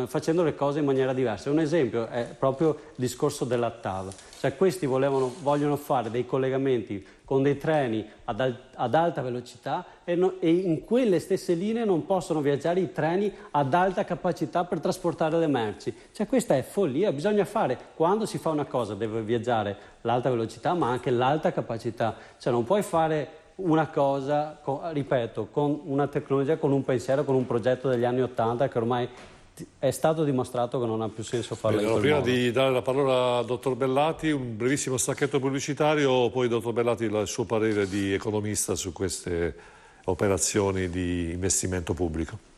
[SPEAKER 6] facendo le cose in maniera diversa. Un esempio è proprio il discorso della TAV, cioè questi vogliono fare dei collegamenti con dei treni ad alta velocità e in quelle stesse linee non possono viaggiare i treni ad alta capacità per trasportare le merci. Cioè questa è follia, bisogna fare, quando si fa una cosa deve viaggiare l'alta velocità ma anche l'alta capacità, cioè non puoi fare una cosa, ripeto, con una tecnologia, con un pensiero, con un progetto degli anni '80 che ormai è stato dimostrato che non ha più senso farlo in quel
[SPEAKER 1] prima
[SPEAKER 6] modo.
[SPEAKER 1] di dare la parola al dottor Bellati, un brevissimo stacchetto pubblicitario, poi dottor Bellati il suo parere di economista su queste operazioni di investimento pubblico.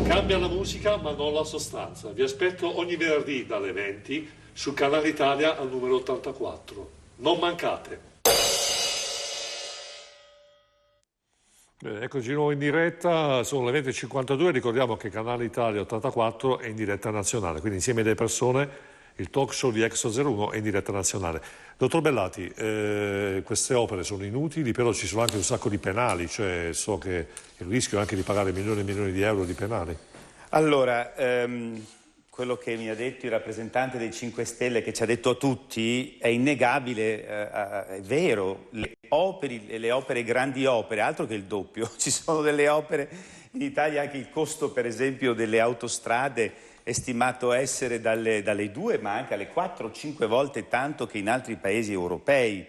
[SPEAKER 1] Cambia la musica ma non la sostanza. Vi aspetto ogni venerdì dalle 20 su Canale Italia al numero 84. Non mancate. Bene, eccoci di nuovo in diretta, sono le 20:52, ricordiamo che Canale Italia 84 è in diretta nazionale, quindi insieme alle persone il talk show di Exo 01 è in diretta nazionale. Dottor Bellati, queste opere sono inutili, però ci sono anche un sacco di penali, cioè so che il rischio è anche di pagare milioni e milioni di euro di penali.
[SPEAKER 5] Allora, quello che mi ha detto il rappresentante dei 5 Stelle, che ci ha detto a tutti, è innegabile, è vero, le opere, grandi opere, altro che il doppio, ci sono delle opere in Italia, anche il costo per esempio delle autostrade è stimato essere dalle 2 ma anche alle 4-5 volte tanto che in altri paesi europei.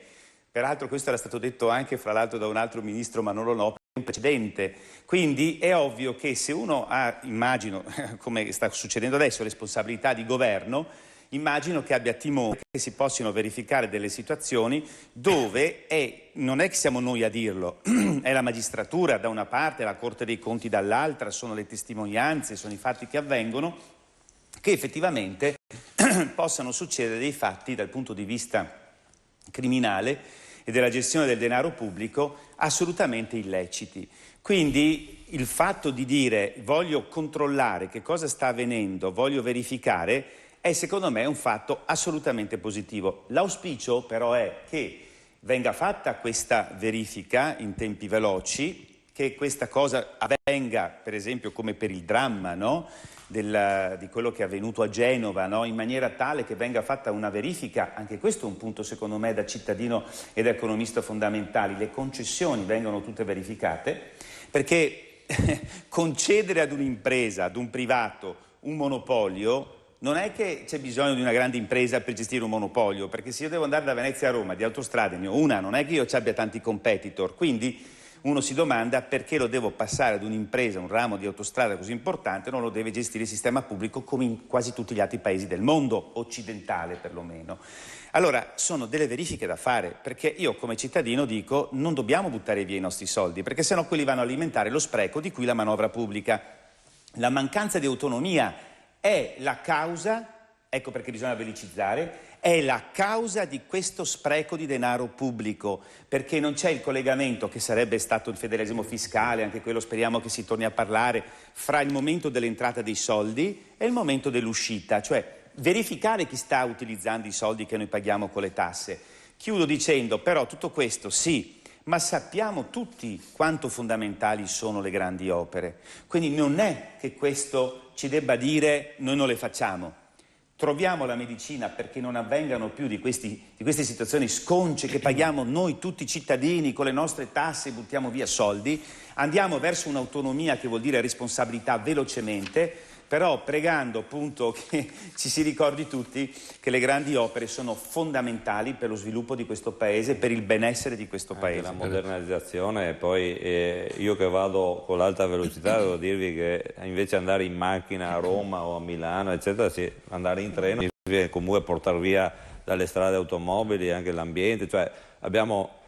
[SPEAKER 5] Peraltro questo era stato detto anche fra l'altro da un altro ministro, ma non lo noto, un precedente. Quindi è ovvio che se uno ha, immagino, come sta succedendo adesso, responsabilità di governo, immagino che abbia timore che si possano verificare delle situazioni dove non è che siamo noi a dirlo, è la magistratura da una parte, la Corte dei Conti dall'altra, sono le testimonianze, sono i fatti che avvengono, che effettivamente possano succedere dei fatti dal punto di vista criminale e della gestione del denaro pubblico assolutamente illeciti. Quindi il fatto di dire voglio controllare che cosa sta avvenendo, voglio verificare, è secondo me un fatto assolutamente positivo. L'auspicio però è che venga fatta questa verifica in tempi veloci, che questa cosa avvenga per esempio come per il dramma, no? Di quello che è avvenuto a Genova, no? In maniera tale che venga fatta una verifica, anche questo è un punto secondo me da cittadino e da economista fondamentali, le concessioni vengono tutte verificate, perché concedere ad un'impresa, ad un privato, un monopolio, non è che c'è bisogno di una grande impresa per gestire un monopolio, perché se io devo andare da Venezia a Roma, di autostrade ne ho una, non è che io ci abbia tanti competitor, quindi uno si domanda perché lo devo passare ad un'impresa, un ramo di autostrada così importante, non lo deve gestire il sistema pubblico come in quasi tutti gli altri paesi del mondo, occidentale perlomeno. Allora, sono delle verifiche da fare, perché io come cittadino dico non dobbiamo buttare via i nostri soldi, perché sennò quelli vanno a alimentare lo spreco di cui la manovra pubblica. La mancanza di autonomia è la causa, ecco perché bisogna velocizzare, è la causa di questo spreco di denaro pubblico, perché non c'è il collegamento che sarebbe stato il federalismo fiscale, anche quello speriamo che si torni a parlare, fra il momento dell'entrata dei soldi e il momento dell'uscita, cioè verificare chi sta utilizzando i soldi che noi paghiamo con le tasse. Chiudo dicendo però tutto questo sì, ma sappiamo tutti quanto fondamentali sono le grandi opere, quindi non è che questo ci debba dire noi non le facciamo. troviamo la medicina perché non avvengano più di queste situazioni sconce che paghiamo noi tutti cittadini con le nostre tasse e buttiamo via soldi, andiamo verso un'autonomia che vuol dire responsabilità velocemente, però pregando appunto che ci si ricordi tutti che le grandi opere sono fondamentali per lo sviluppo di questo paese, per il benessere di questo paese.
[SPEAKER 3] La modernizzazione, poi io che vado con l'alta velocità devo dirvi che invece andare in macchina a Roma o a Milano eccetera, andare in treno comunque portare via dalle strade automobili anche l'ambiente, cioè abbiamo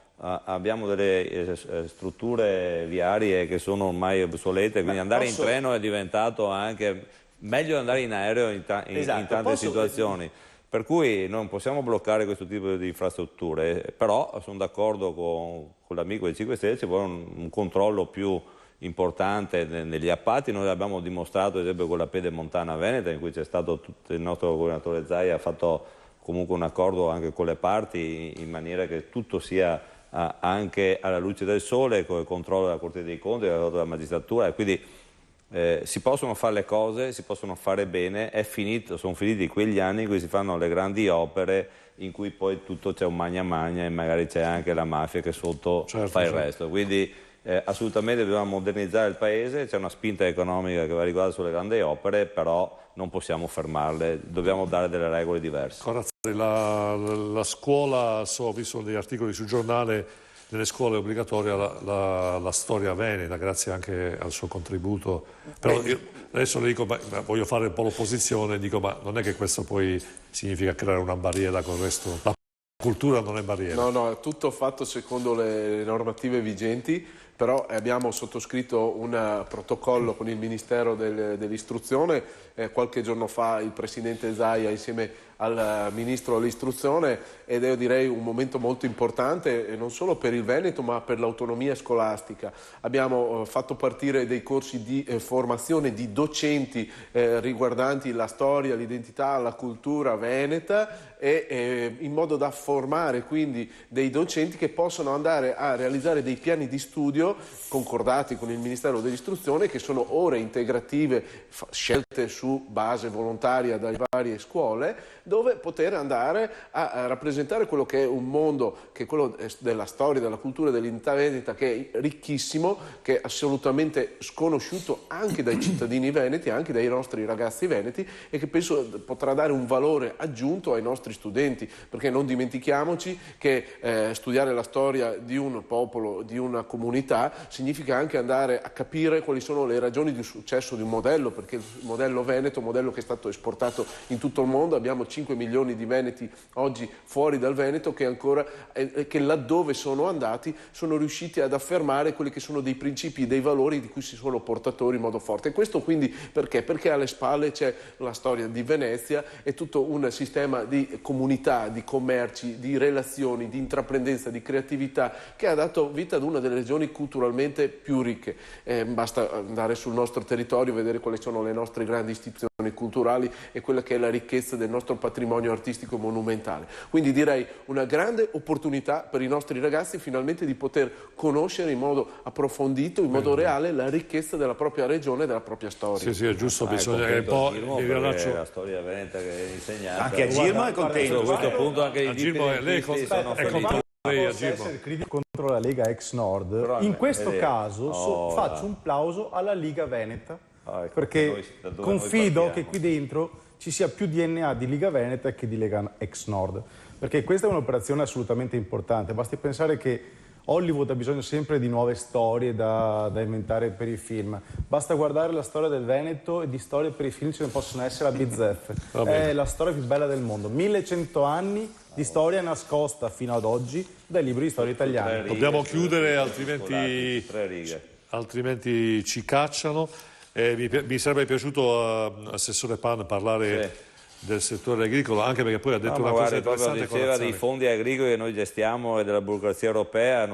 [SPEAKER 3] delle strutture viarie che sono ormai obsolete, quindi andare in treno è diventato anche meglio di andare in aereo in tante situazioni. Per cui non possiamo bloccare questo tipo di infrastrutture, però sono d'accordo con l'amico dei 5 Stelle, ci vuole un controllo più importante negli appalti. Noi l'abbiamo dimostrato ad esempio con la Pedemontana Veneta, in cui c'è stato il nostro governatore Zaia ha fatto comunque un accordo anche con le parti in maniera che tutto sia anche alla luce del sole, con il controllo della Corte dei Conti, della magistratura, e quindi si possono fare le cose, si possono fare bene, sono finiti quegli anni in cui si fanno le grandi opere in cui poi tutto c'è un magna magna e magari c'è anche la mafia che sotto fa il resto, quindi assolutamente dobbiamo modernizzare il paese, c'è una spinta economica che va riguardo sulle grandi opere, però non possiamo fermarle, dobbiamo dare delle regole diverse.
[SPEAKER 1] Corazzari, la scuola, ho visto degli articoli sul giornale, nelle scuole è obbligatoria la storia veneta, grazie anche al suo contributo. Però io adesso le dico, ma voglio fare un po' l'opposizione, dico ma non è che questo poi significa creare una barriera con il resto? La cultura non è barriera.
[SPEAKER 8] No, è tutto fatto secondo le normative vigenti, però abbiamo sottoscritto un protocollo con il Ministero dell'Istruzione. Qualche giorno fa il Presidente Zaia insieme al Ministro dell'Istruzione, ed io direi un momento molto importante non solo per il Veneto ma per l'autonomia scolastica. Abbiamo fatto partire dei corsi di formazione di docenti riguardanti la storia, l'identità, la cultura veneta, e in modo da formare quindi dei docenti che possono andare a realizzare dei piani di studio concordati con il Ministero dell'Istruzione, che sono ore integrative scelte su base volontaria dalle varie scuole, dove poter andare a rappresentare quello che è un mondo, che è quello della storia, della cultura, dell'identità veneta, che è ricchissimo, che è assolutamente sconosciuto anche dai cittadini veneti, anche dai nostri ragazzi veneti, e che penso potrà dare un valore aggiunto ai nostri studenti, perché non dimentichiamoci che studiare la storia di un popolo, di una comunità, significa anche andare a capire quali sono le ragioni di successo di un modello, perché il modello veneto, un modello che è stato esportato in tutto il mondo, abbiamo 5 milioni di veneti oggi fuori dal Veneto che ancora, che laddove sono andati sono riusciti ad affermare quelli che sono dei principi, dei valori di cui si sono portatori in modo forte. E questo quindi perché? Perché alle spalle c'è la storia di Venezia e tutto un sistema di comunità, di commerci, di relazioni, di intraprendenza, di creatività che ha dato vita ad una delle regioni culturalmente più ricche. Basta andare sul nostro territorio, vedere quali sono le nostre grandi istituzioni culturali e quella che è la ricchezza del nostro patrimonio artistico monumentale. Quindi direi una grande opportunità per i nostri ragazzi finalmente di poter conoscere in modo approfondito, in modo reale, la ricchezza della propria regione e della propria storia.
[SPEAKER 1] Sì, è giusto, bisogna che un po'
[SPEAKER 3] la storia veneta che è insegnata.
[SPEAKER 5] Anche a Girmo è contento.
[SPEAKER 3] A questo punto anche i
[SPEAKER 1] dipendenti sono felici.
[SPEAKER 2] Posso essere critico contro la Lega ex Nord, in questo caso faccio un plauso alla Liga Veneta, perché confido che qui dentro ci sia più DNA di Liga Veneta che di Lega ex Nord, perché questa è un'operazione assolutamente importante. Basti pensare che Hollywood ha bisogno sempre di nuove storie da inventare per i film. Basta guardare la storia del Veneto e di storie per i film ce ne possono essere a bizzeffe. È la storia più bella del mondo. 1100 anni di storia nascosta fino ad oggi dai libri di storia italiani.
[SPEAKER 1] Dobbiamo chiudere, altrimenti ci cacciano. Mi sarebbe piaciuto, Assessore Pan, parlare del settore agricolo, anche perché poi ha detto una cosa interessante.
[SPEAKER 3] Diceva dei fondi agricoli che noi gestiamo e della burocrazia europea.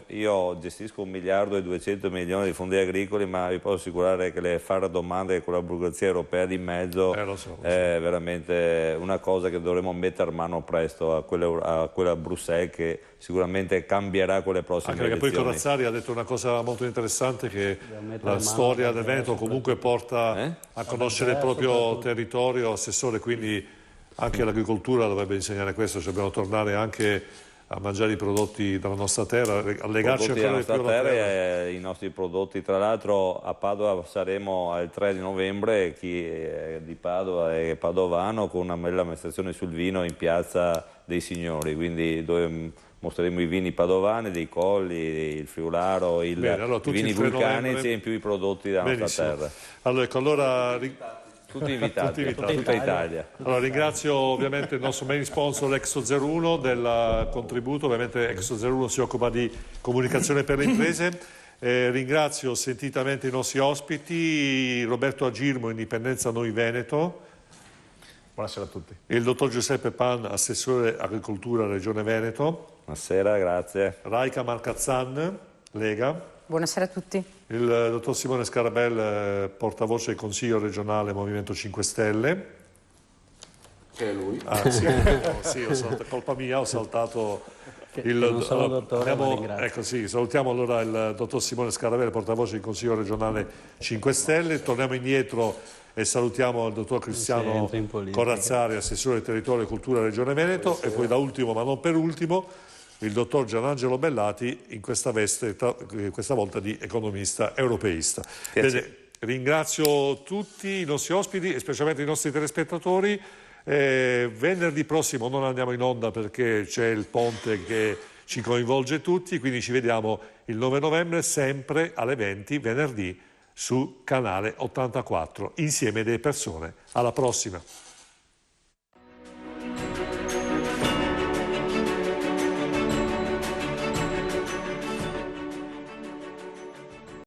[SPEAKER 3] Io gestisco 1.200 milioni di fondi agricoli, ma vi posso assicurare che fare domande con la burocrazia europea di mezzo è veramente una cosa che dovremo mettere mano presto a quella Bruxelles, che sicuramente cambierà con le prossime
[SPEAKER 1] elezioni. Anche perché poi Corazzari ha detto una cosa molto interessante, che la storia del Veneto comunque porta a conoscere il proprio territorio territorio, Assessore, quindi anche l'agricoltura dovrebbe insegnare questo, cioè dobbiamo tornare anche a mangiare i prodotti dalla nostra terra, a legarci ancora di più alla terra.
[SPEAKER 3] E i nostri prodotti. Tra l'altro a Padova saremo il 3 di novembre, chi è di Padova è padovano, con una bella manifestazione sul vino in Piazza dei Signori, quindi dove mostreremo i vini padovani, dei Colli, il Friularo, i vini vulcanici e in più i prodotti della nostra terra.
[SPEAKER 1] Allora, ecco, allora...
[SPEAKER 3] Tutti invitati, tutta Italia.
[SPEAKER 1] Allora, ringrazio ovviamente il nostro main sponsor Exo 01 del contributo, ovviamente Exo 01 si occupa di comunicazione per le imprese. Ringrazio sentitamente i nostri ospiti, Roberto Agirmo, Indipendenza Noi Veneto.
[SPEAKER 2] Buonasera a tutti.
[SPEAKER 1] Il dottor Giuseppe Pan, Assessore Agricoltura Regione Veneto.
[SPEAKER 3] Buonasera, grazie.
[SPEAKER 1] Raika Marcazzan, Lega.
[SPEAKER 7] Buonasera a tutti.
[SPEAKER 1] Il dottor Simone Scarabel, portavoce del Consiglio regionale Movimento 5 Stelle.
[SPEAKER 8] Che è lui?
[SPEAKER 1] Ah, sì, colpa mia, ho saltato
[SPEAKER 6] non sono dottore, ma ringrazio.
[SPEAKER 1] Ecco, sì, salutiamo allora il dottor Simone Scarabel, portavoce del Consiglio regionale 5 Stelle. Torniamo indietro e salutiamo il dottor Cristiano Corazzari, Assessore del Territorio e Cultura Regione Veneto. E poi da ultimo, ma non per ultimo, il dottor Gianangelo Bellati, in questa veste, questa volta di economista europeista. Bene, ringrazio tutti i nostri ospiti e specialmente i nostri telespettatori. Venerdì prossimo non andiamo in onda perché c'è il ponte che ci coinvolge tutti, quindi ci vediamo il 9 novembre sempre alle 20, venerdì, su Canale 84, insieme delle persone. Alla prossima!